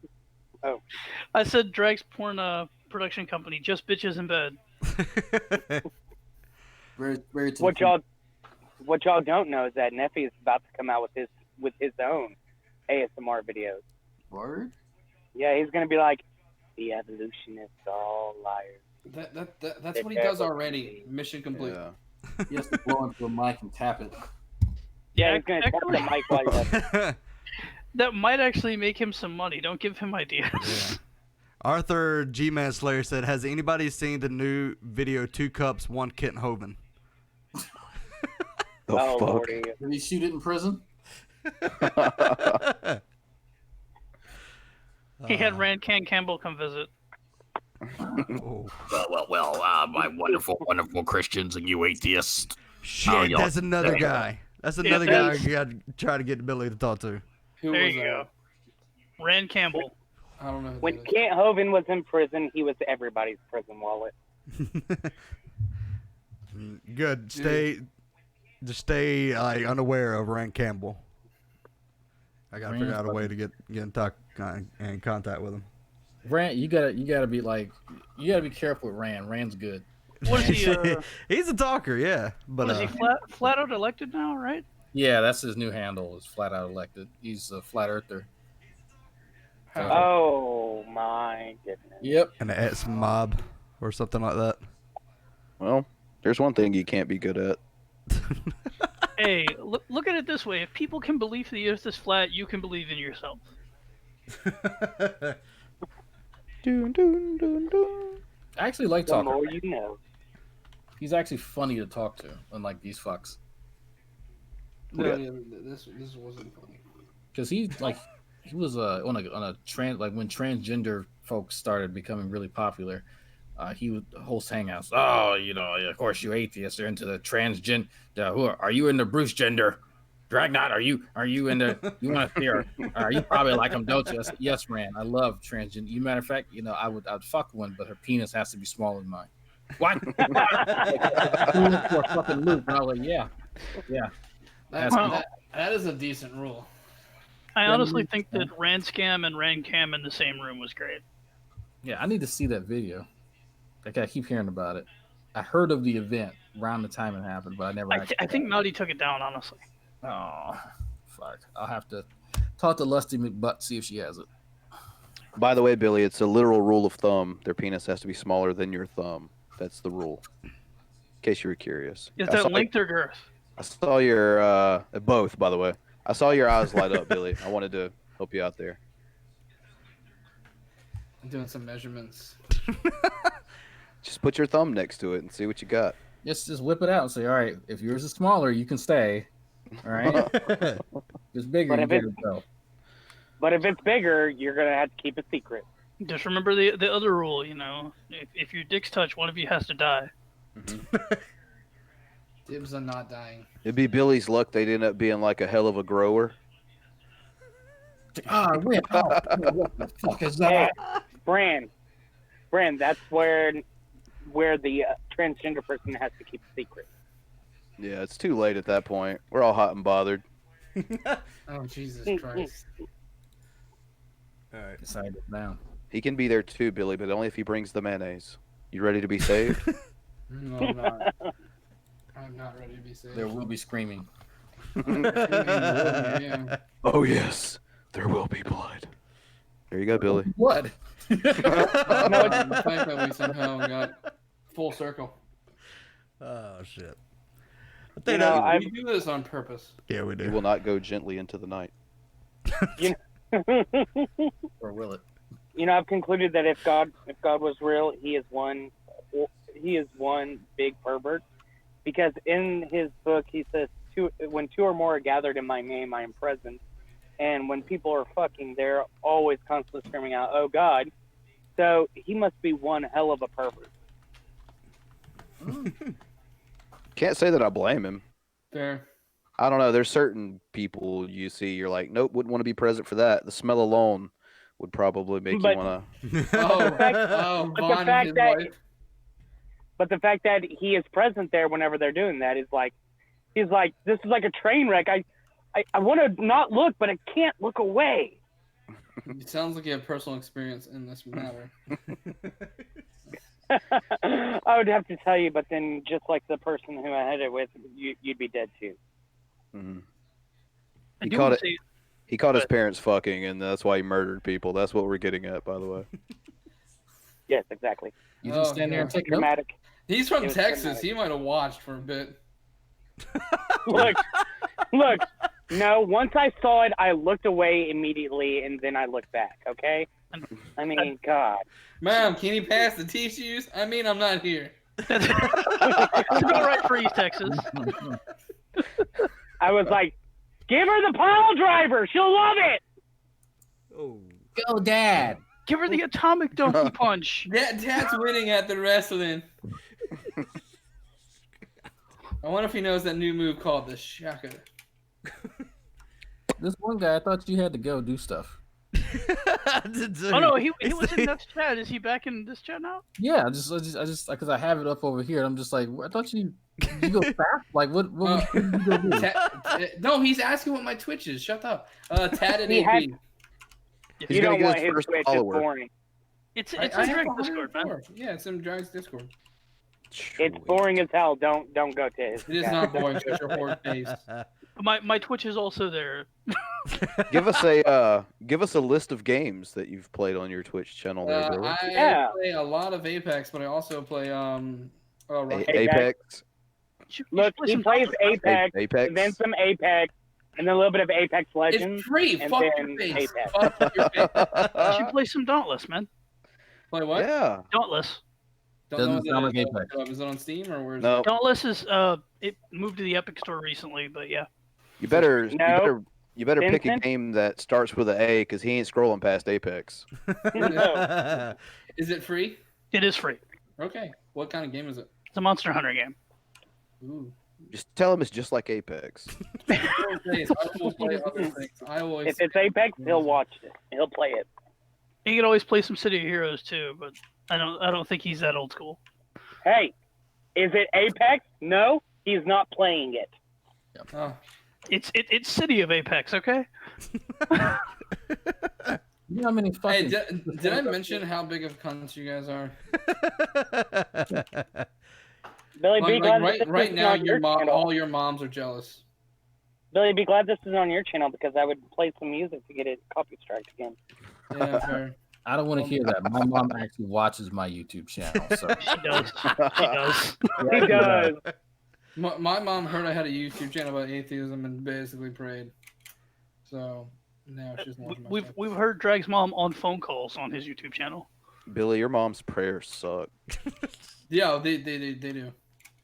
Oh. I said Drag's porn production company. Just bitches in bed. Very, very What y'all don't know is that Neffy is about to come out with his own ASMR videos. Word? Yeah, he's gonna be like, the evolutionists are all liars. That's what he does already. Mission complete. Yeah. He has to blow into a mic and tap it. Yeah, he's gonna tap the mic while he does it. That might actually make him some money. Don't give him ideas. Arthur G-Man Slayer said, has anybody seen the new video 2 Cups, 1 Kitten Hovind? The Oh, fuck? Lordy. Did he shoot it in prison? He had Rand Campbell come visit. Oh. Well, my wonderful, wonderful Christians and you atheists. Shit, y'all- that's another guy. That's another guy you got to try to get Billy to talk to. Who There was you that? go. Rand Campbell. I don't know. Who When that is. Kent Hovind was in prison, he was everybody's prison wallet. Good. Just stay like unaware of Rand Campbell. I gotta figure out a way to get in contact with him. Rand, you gotta be like, you gotta be careful with Rand. Rand's good. What is he? He's a talker, yeah. But What is he flat out elected now, right? Yeah, that's his new handle. Is flat out elected. He's a flat earther. Oh my goodness. Yep. an ex mob or something like that. Well, there's one thing you can't be good at. Hey, look at it this way. If people can believe the earth is flat, you can believe in yourself. Dun, dun, dun, dun. I actually like The talking. more you know. He's actually funny to talk to, unlike these fucks. No, yeah, this wasn't funny. Because he was on a trans, like when transgender folks started becoming really popular. He would host hangouts. Oh, of course you atheists are into the transgender. Are you into Bruce gender? Dragnauct, are you into? You want to see her? You probably like him, don't you? I said, yes, man. I love transgender. You matter of fact, I'd fuck one, but her penis has to be smaller than mine. What? For a fucking loop. And I was like, yeah. That is a decent rule. I honestly think that Ranscam and Rancam in the same room was great. Yeah, I need to see that video. Like I keep hearing about it. I heard of the event around the time it happened, but I never. I think Maddie took it down, honestly. Oh, fuck! I'll have to talk to Lusty McButt, see if she has it. By the way, Billy, it's a literal rule of thumb. Their penis has to be smaller than your thumb. That's the rule. In case you were curious. Is that length or girth? I saw your both. By the way, I saw your eyes light up, Billy. I wanted to help you out there. I'm doing some measurements. Just put your thumb next to it and see what you got. Just whip it out and say, all right, if yours is smaller, you can stay. All right? If it's bigger, you gotta go. But if it's bigger, you're going to have to keep it secret. Just remember the other rule, if your dicks touch, one of you has to die. Dibs on not dying. It'd be Billy's luck they'd end up being like a hell of a grower. What the fuck is that? Hey, Bran, that's where the transgender person has to keep a secret. Yeah, it's too late at that point. We're all hot and bothered. Oh, Jesus Christ. All right. Decided now. He can be there too, Billy, but only if he brings the mayonnaise. You ready to be saved? No, I'm not. I'm not ready to be saved. There will be screaming. Oh, yes. There will be blood. There you go, Billy. What? The fact that we somehow got full circle. Oh, shit. We do this on purpose. Yeah, we do. He will not go gently into the night. Or will it? I've concluded that if God was real, he is one big pervert. Because in his book, he says, when two or more are gathered in my name, I am present. And when people are fucking, they're always constantly screaming out, oh, God. So he must be one hell of a pervert. Can't say that I blame him. Fair. I don't know. There's certain people you see, you're like, nope, wouldn't want to be present for that. The smell alone would probably make you want to. But the fact that he is present there whenever they're doing that is like, he's like, this is like a train wreck. I want to not look, but I can't look away. It sounds like you have personal experience in this matter. I would have to tell you, but then just like the person who I had it with, you'd be dead too. Mm-hmm. He caught his parents fucking, and that's why he murdered people. That's what we're getting at, by the way. Yes, exactly. You didn't stand there and take dramatic. He's from Texas. Dramatic. He might have watched for a bit. Look. No, once I saw it, I looked away immediately, and then I looked back, okay? I mean, God. Mom, can you pass the tissues? I mean, I'm not here. That's about right for East Texas. I was like, give her the pile driver. She'll love it. Oh. Go, Dad. Give her the atomic donkey punch. Dad's winning at the wrestling. I wonder if he knows that new move called the Shaka. This one guy, I thought you had to go do stuff. Oh no, he was in that chat. Is he back in this chat now? Yeah, I just because I have it up over here. I'm just like, I thought you go fast. Like, what would you go do? No, he's asking what my Twitch is. Shut up. Tatted AP. You don't want his Twitch. It's boring. It's in Dragon's Discord, man. Yeah, it's in Dragon's Discord. It's boring as hell. Don't go to his. It is not boring. Shut your whore face. My Twitch is also there. Give us a list of games that you've played on your Twitch channel. There, Billy. I play a lot of Apex, but I also play Apex. Look, he plays Apex, then some Apex, and then a little bit of Apex Legends. It's free. And Fuck then your face. Apex. Fuck your face. You play some Dauntless, man. Play what? Yeah. Dauntless. Doesn't sound like Apex. Is it on Steam or where's No. Dauntless is it moved to the Epic Store recently, but yeah. You better No. you better pick a Vincent? game that starts with an A because he ain't scrolling past Apex. No. Is it free? It is free. Okay. What kind of game is it? It's a Monster Hunter game. Ooh. Just tell him it's just like Apex. I will play other things. I always. If it's Apex, he'll watch it. He'll play it. He can always play some City of Heroes too, but I don't think he's that old school. Hey, is it Apex? No, he's not playing it. Oh. It's City of Apex, okay? You know how many Hey, fucking did I mention how big of cunts you guys are? Billy, be glad right, this right isn't now, on your channel. all your moms are jealous. Billy, be glad this is on your channel because I would play some music to get it copy striked again. Yeah, fair. I don't want to hear that. My mom actually watches my YouTube channel, so She does. She does. He does. My mom heard I had a YouTube channel about atheism and basically prayed. So now she's watching my stuff. We've heard Drag's mom on phone calls on his YouTube channel. Billy, your mom's prayers suck. Yeah, they do.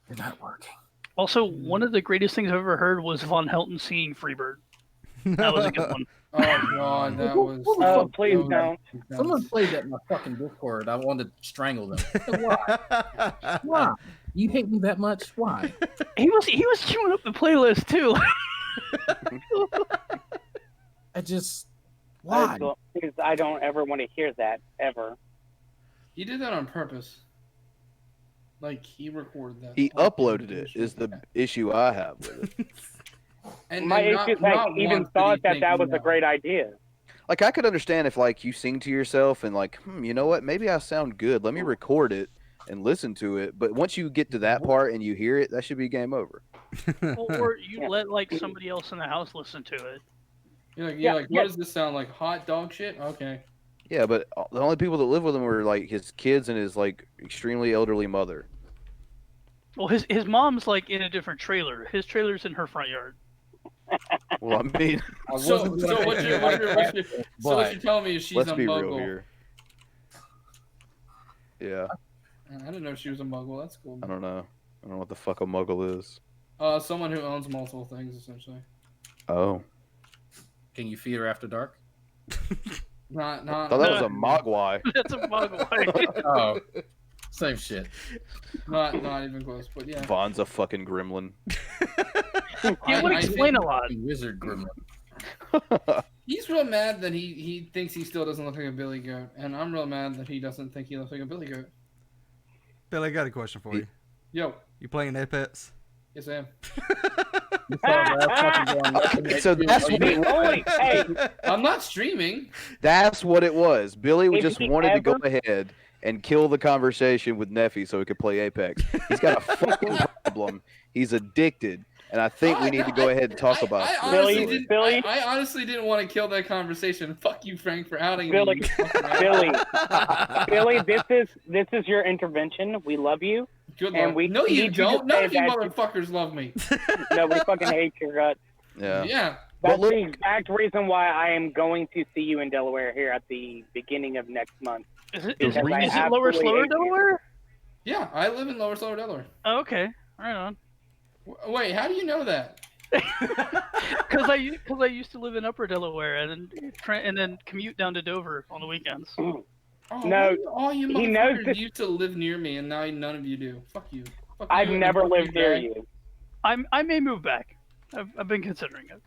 They're not working. Also, one of the greatest things I've ever heard was Von Helton singing Freebird. That was a good one. Oh god, that was. Oh, please don't. Someone played that in my fucking Discord. I wanted to strangle them. Why? Why? You hate me that much? Why? He was chewing up the playlist too. I just why? Because I don't ever want to hear that ever. He did that on purpose. Like he recorded that. He uploaded it. Is the issue I have with it. And My not- issue is I not even once did thought he that think, that was a no. great idea. Like I could understand if like you sing to yourself and like, you know what? Maybe I sound good. Let me record it and listen to it. But once you get to that part and you hear it, that should be game over. Or you let like somebody else in the house listen to it. You're like, what does this sound like? Hot dog shit? Okay. Yeah, but the only people that live with him were like his kids and his like extremely elderly mother. Well, his mom's like in a different trailer. His trailer's in her front yard. Well, I mean, So what you're telling me is she's let's a be real muggle. here. Yeah, I didn't know she was a muggle. That's cool. I don't know what the fuck a muggle is. Someone who owns multiple things, essentially. Oh, Can you feed her after dark? Not. I thought that was a mogwai. That's a mogwai. Oh, same shit. Not even close. But yeah. Vaughn's a fucking gremlin. It would explain a lot. Wizard gremlin. He's real mad that he thinks he still doesn't look like a billy goat, and I'm real mad that he doesn't think he looks like a billy goat. Bill, I got a question for you. Yo. You playing Apex? Yes, I am. So that's what it was. Hey, I'm not streaming. That's what it was. Billy If just he wanted to go ever- ahead and kill the conversation with Nephi so he could play Apex. He's got a fucking problem. He's addicted, and I think we need to go ahead and talk about it. I honestly didn't want to kill that conversation. Fuck you, Frank, for outing Billy, me. you fucking ass. Billy, this is your intervention. We love you. Good and luck. we No, you need to don't. None say of you that motherfuckers love me. No, we fucking hate your guts. Yeah. Yeah. That's the exact reason why I am going to see you in Delaware here at the beginning of next month. Is it Because I Lower absolutely Slower hate you. Delaware? Yeah, I live in Lower Slower, Delaware. Oh, okay. Right on. Wait, how do you know that? Because I used to live in Upper Delaware and then commute down to Dover on the weekends. Oh, No, all you he knows motherfuckers that- used to live near me, and now none of you do. Fuck you. Fuck I've you and never fuck lived near Greg. you. I may move back. I've been considering it.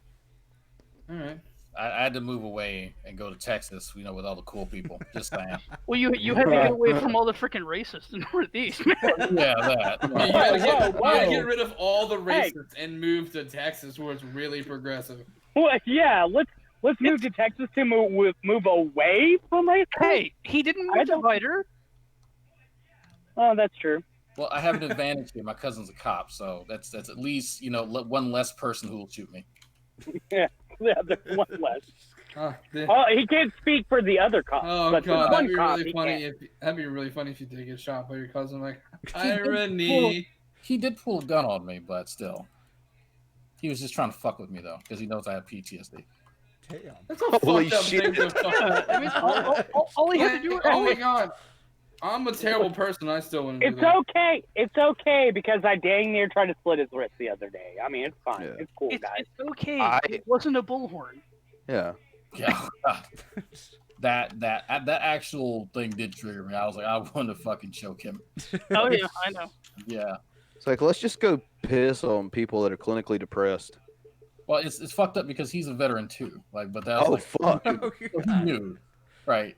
All right. I had to move away and go to Texas, with all the cool people. Just saying. Well, you had to get away from all the freaking racists in the Northeast, man. Yeah, that. You gotta Whoa. get rid of all the Hey. racists and move to Texas, where it's really progressive. Well, yeah, let's move to Texas to move away from race. Hey, he didn't move to Viter. Oh, that's true. Well, I have an advantage here. My cousin's a cop, so that's at least one less person who will shoot me. Yeah, there's one less. Oh, He can't speak for the other cops. oh but god, the that'd one be cop, really he funny can't. that'd be really funny if you did get shot by your cousin. Like He did irony. He did pull a gun on me, but still, he was just trying to fuck with me though, because he knows I have PTSD. Damn. That's a Holy fucked up shit. thing to fuck. I mean, all he had to do. Oh my god. I'm a terrible person. I still wouldn't. It's do that. okay. It's okay because I dang near tried to split his wrist the other day. I mean, it's fine. Yeah. It's cool, guys. It's okay. It wasn't a bullhorn. Yeah. Yeah. that actual thing did trigger me. I was like, I want to fucking choke him. Oh yeah, I know. Yeah. It's like, let's just go piss on people that are clinically depressed. Well, it's fucked up because he's a veteran too. Like, but that's fuck. So he knew, right?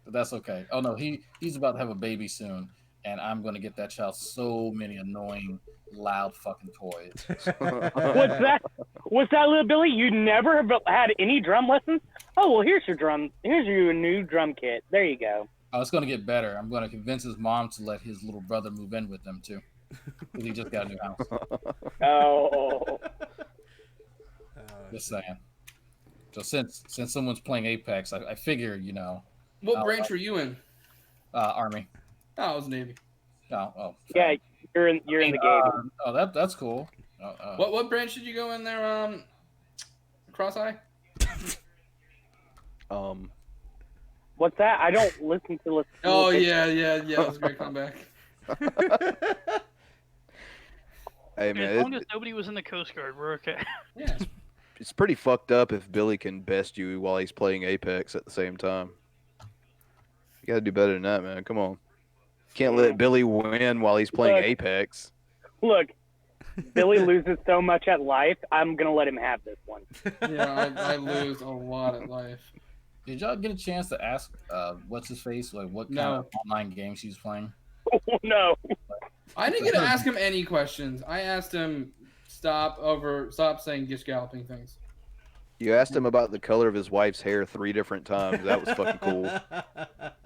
But that's okay. Oh no, he's about to have a baby soon, and I'm going to get that child so many annoying, loud fucking toys. What's that? What's that, little Billy? You never have had any drum lessons? Oh well, here's your drum. Here's your new drum kit. There you go. Oh, it's going to get better. I'm going to convince his mom to let his little brother move in with them too, because he just got a new house. Oh. Just saying. So since someone's playing Apex, I figure, you know. What branch were you in? Army. Oh, I was Navy. Oh. Yeah, you're in the game. That's cool. What branch did you go in there? Cross-eye. What's that? I don't listen to. Oh yeah. That was a great comeback. Hey man, As long as nobody was in the Coast Guard, we're okay. Yeah. It's pretty fucked up if Billy can best you while he's playing Apex at the same time. You gotta do better than that, man. Come on. Can't let Billy win while he's playing Apex. Look, Billy loses so much at life. I'm gonna let him have this one. Yeah, I lose a lot at life. Did y'all get a chance to ask what's his face, like what kind of online games he's playing? Oh no. I didn't get to ask him any questions. I asked him stop saying gish galloping things. You asked him about the color of his wife's hair 3 different times. That was fucking cool.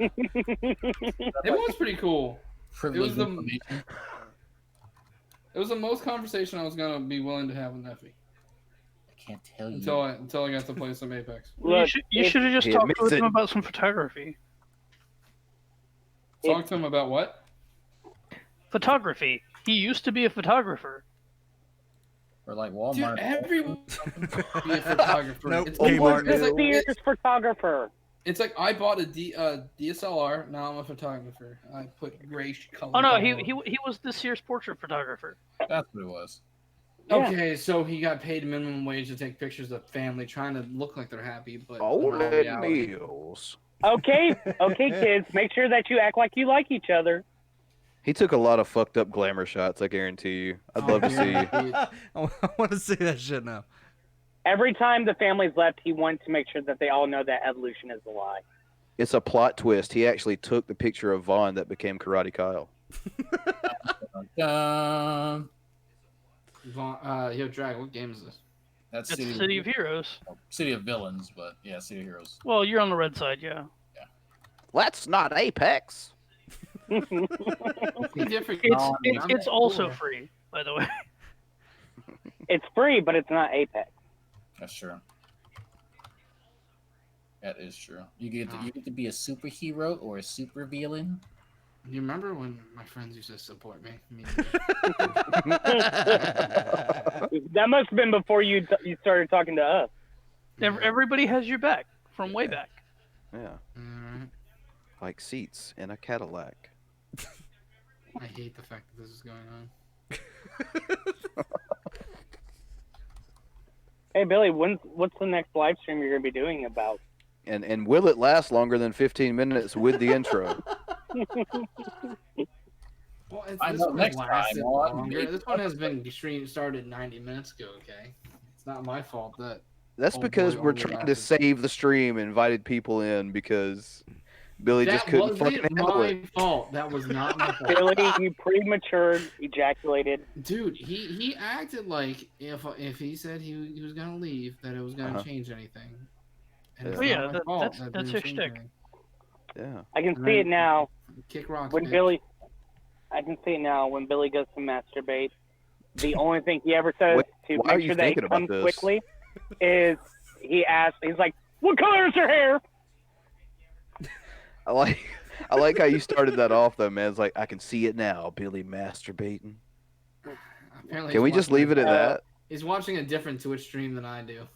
It was pretty cool. It was the most conversation I was gonna be willing to have with Neffy. I can't tell you until I got to play some Apex. Look, you should have just talked with him about some photography. Talk to him about what? Photography. He used to be a photographer. Or like Walmart. Dude, everyone be a photographer. Nope. It's It's photographer. It's like I bought a DSLR. Now I'm a photographer. I put gray color. Oh no, he was the Sears portrait photographer. That's what it was. Okay, so he got paid minimum wage to take pictures of family, trying to look like they're happy, but meals. Okay, kids, make sure that you act like you like each other. He took a lot of fucked up glamour shots, I guarantee you. I'd love to see. I want to see that shit now. Every time the family's left, he wanted to make sure that they all know that evolution is a lie. It's a plot twist. He actually took the picture of Vaughn that became Karate Kyle. Yo, Drag, what game is this? That's City of Heroes. City of Villains, but yeah, City of Heroes. Well, you're on the red side, yeah. That's not Apex. It's also free, by the way. It's free, but it's not Apex. That's true. That is true. You get to be a superhero or a super villain. You remember when my friends used to support me? That must have been before you started talking to us. Everybody has your back from way back. Yeah. Like seats in a Cadillac. I hate the fact that this is going on. Hey Billy, what's the next live stream you're gonna be doing about? And will it last longer than 15 minutes with the intro? Well, I know next time. This one has been started 90 minutes ago. Okay, it's not my fault that. That's because we're trying to save the stream, invited people in because Billy just couldn't fucking handle it. That was my fault. That was not my fault. Billy, you premature ejaculated. Dude, he acted like if he said he was gonna leave, that it was gonna change anything. And that's your shtick. Yeah. I can see it now. Kick rocks. When Billy, I can see it now. When Billy goes to masturbate, the only thing he ever says to make sure that he comes quickly is he's like, "What color is her hair?" I like how you started that off though, man. It's like I can see it now, Billy masturbating. Apparently can we just leave it at that? He's watching a different Twitch stream than I do.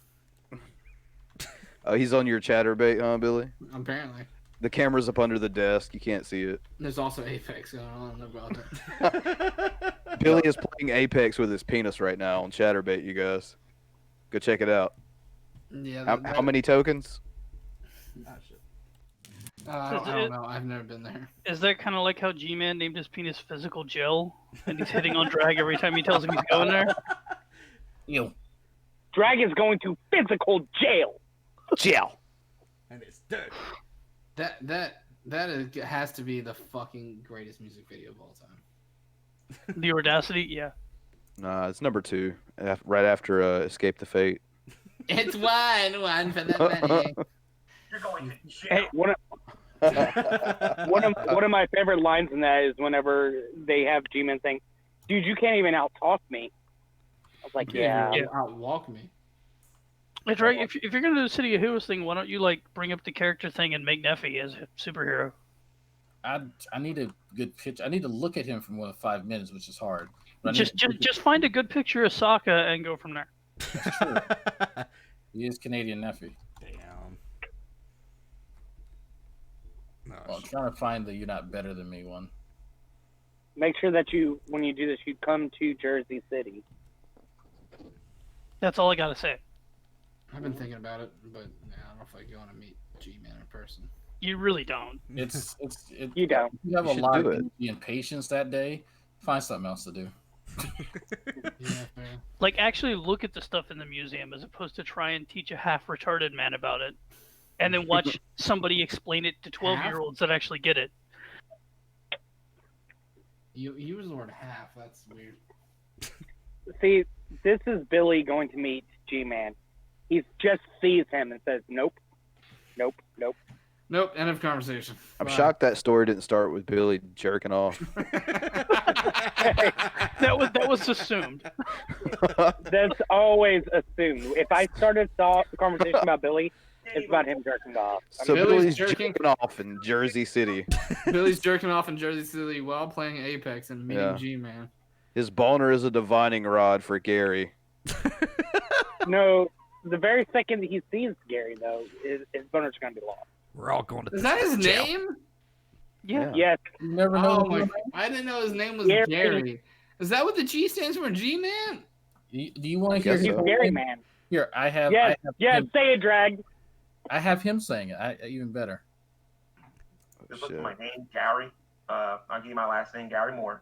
Oh, he's on your chatterbait, huh, Billy? Apparently. The camera's up under the desk. You can't see it. There's also Apex going on about it. Billy is playing Apex with his penis right now on Chatterbait, you guys. Go check it out. Yeah. How many tokens? I don't know. I've never been there. Is that kind of like how G-Man named his penis Physical Gel, and he's hitting on Drag every time he tells him he's going there? Drag is going to physical jail. Jail. And it's dirty. That has to be the fucking greatest music video of all time. The Audacity, yeah. Nah, it's number 2, right after Escape the Fate. It's one for the money. You're going to jail. Hey, one of my favorite lines in that is whenever they have G-Man saying, "Dude, you can't even out-talk me." I was like, "Yeah, outwalk me." It's right. If you're gonna do the City of Heroes thing, why don't you like bring up the character thing and make Nephi as a superhero? I need a good pitch. I need to look at him for more than 5 minutes, which is hard. But Just find a good picture of Sokka and go from there. That's true. He is Canadian Nephi. Damn. No, Well, I'm trying to find the "You're Not Better Than Me" one. make sure that when you do this, you come to Jersey City." That's all I gotta say. I've been thinking about it, but I don't know if I go want to meet G-Man in person. You really don't. You don't. If you have a lot of energy and patience that day, find something else to do. Yeah, fair. Like, actually look at the stuff in the museum as opposed to try and teach a half-retarded man about it, and then watch somebody explain it to 12-year-olds that actually get it. You use the word half. That's weird. See, this is Billy going to meet G-Man. He just sees him and says, "Nope, nope, nope." Nope. End of conversation. I'm shocked that story didn't start with Billy jerking off. That was assumed. That's always assumed. If I started the conversation about Billy, it's about him jerking off. So Billy's jerking off in Jersey City. Billy's jerking off in Jersey City while playing Apex and meeting G-Man. His boner is a divining rod for Gary. No, the very second that he sees Gary, though, his boner's going to be lost. We're all going to. Is that his name? Yeah. Yes. You never know. Oh my! I didn't know his name was Gary. Is that what the G stands for? G-Man? Do you want to hear He's him? Gary Man. Here, I have. Yes, I have yes, him, say it, Drag. I have him saying it. Even better. Just look at my name, Gary. I'll give you my last name, Gary Moore.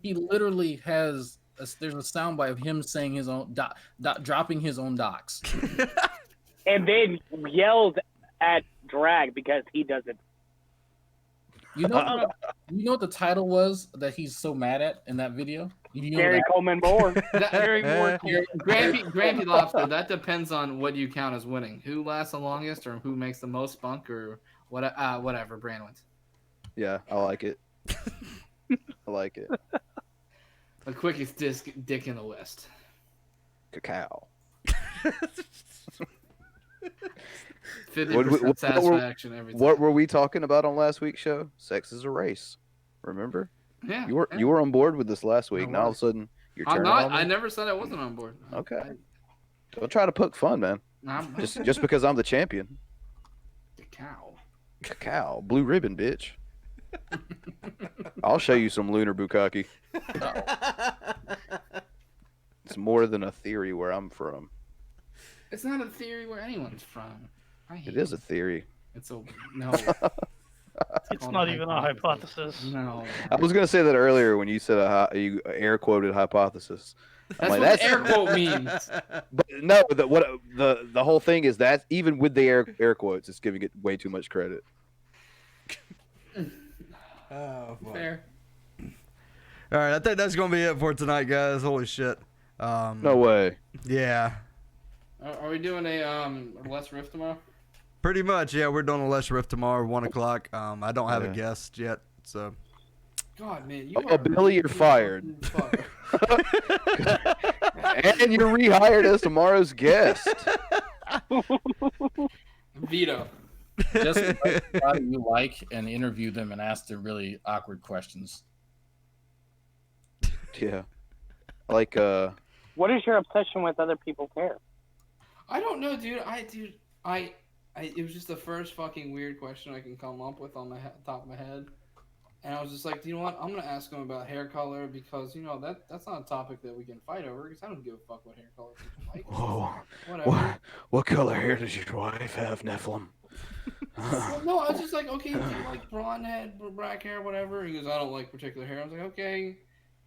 He literally has. There's a soundbite of him saying his own dropping his own docs. And then yells at Drag because he doesn't. You know what the title was that he's so mad at in that video? You know Gary that? Coleman Moore. Gary Moore. Grampy Lobster. That depends on what you count as winning. Who lasts the longest, or who makes the most spunk, or what? Whatever. Brand wins. Yeah, I like it. I like it. The quickest dick in the West. Cacao. 50% satisfaction every time. What were we talking about on last week's show? Sex is a race. Remember? Yeah. You were on board with this last week. Now all of a sudden you're turning on me? I never said I wasn't on board. Okay. Don't try to poke fun, man. Just because I'm the champion. Cacao. Blue ribbon, bitch. I'll show you some lunar bukkake. It's more than a theory where I'm from. It's not a theory where anyone's from. It is a theory. It's a no. It's not even a hypothesis. No. I was gonna say that earlier when you said you air quoted hypothesis. That's what the air quote means. But no, the whole thing is that even with the air quotes, it's giving it way too much credit. Oh, fuck. Fair. All right, I think that's gonna be it for tonight, guys. Holy shit. No way. Yeah. Are we doing a less riff tomorrow? Pretty much, yeah. We're doing a less riff tomorrow, 1 o'clock. I don't have a guest yet, so. God, man, you Oh, Billy, you're fired. And you're rehired as tomorrow's guest. Veto. Just invite somebody you like and interview them and ask them really awkward questions. Yeah. Like, What is your obsession with other people's hair? I don't know, dude. it was just the first fucking weird question I can come up with on my top of my head. And I was just like, you know what? I'm gonna ask him about hair color because that's not a topic that we can fight over. Because I don't give a fuck what hair color people like. Whoa. Whatever. What color hair does your wife have, Nephilim? Well, no, I was just like, okay, do you like blonde head, black hair, whatever? He goes, I don't like particular hair. I was like, okay.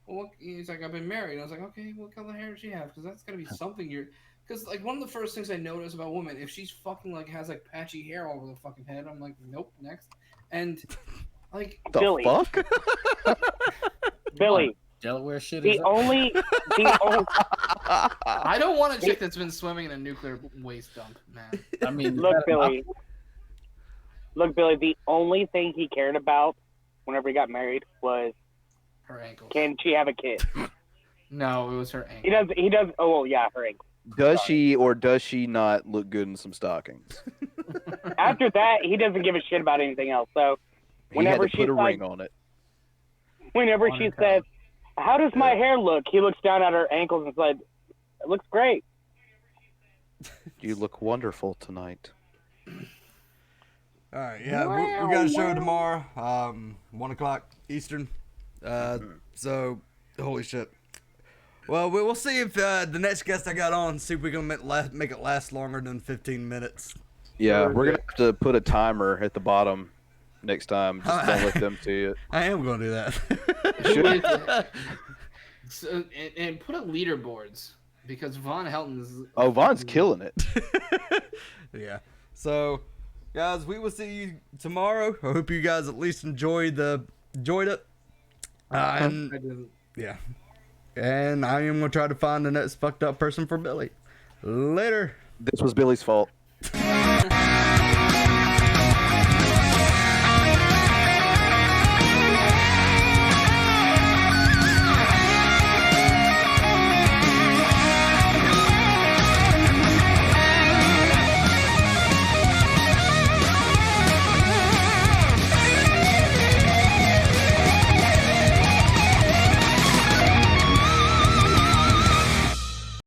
Well, he's like, I've been married. I was like, okay, what color hair does she have? Because that's gotta be something you're. Because like one of the first things I notice about women, if she's fucking like has like patchy hair all over the fucking head, I'm like, nope, next. And like the Billy. fuck? Billy. Delaware shit The is only. I don't want a chick that's been swimming in a nuclear waste dump, man. I mean, Look, Billy. Look, Billy. The only thing he cared about whenever he got married was her ankles. Can she have a kid? No, it was her ankle. He does. Oh, well, yeah, her ankle. Does she or does she not look good in some stockings? After that, he doesn't give a shit about anything else. So, He had whenever to put a like, ring on it. whenever she says, "How does my hair look?" He looks down at her ankles and said, "It looks great." You look wonderful tonight. All right, yeah, we got a show tomorrow, 1 o'clock Eastern. So, holy shit. Well, we'll see if the next guest I got on, see if we can make it last longer than 15 minutes. Yeah, we're gonna have to put a timer at the bottom next time. Just don't let them see it. I am gonna do that. So, and put up leaderboards because Von Helton's. Oh, Von's killing it. Yeah. So, guys, we will see you tomorrow. I hope you guys at least enjoyed it. And yeah. And I am gonna try to find the next fucked up person for Billy. Later. This was Billy's fault.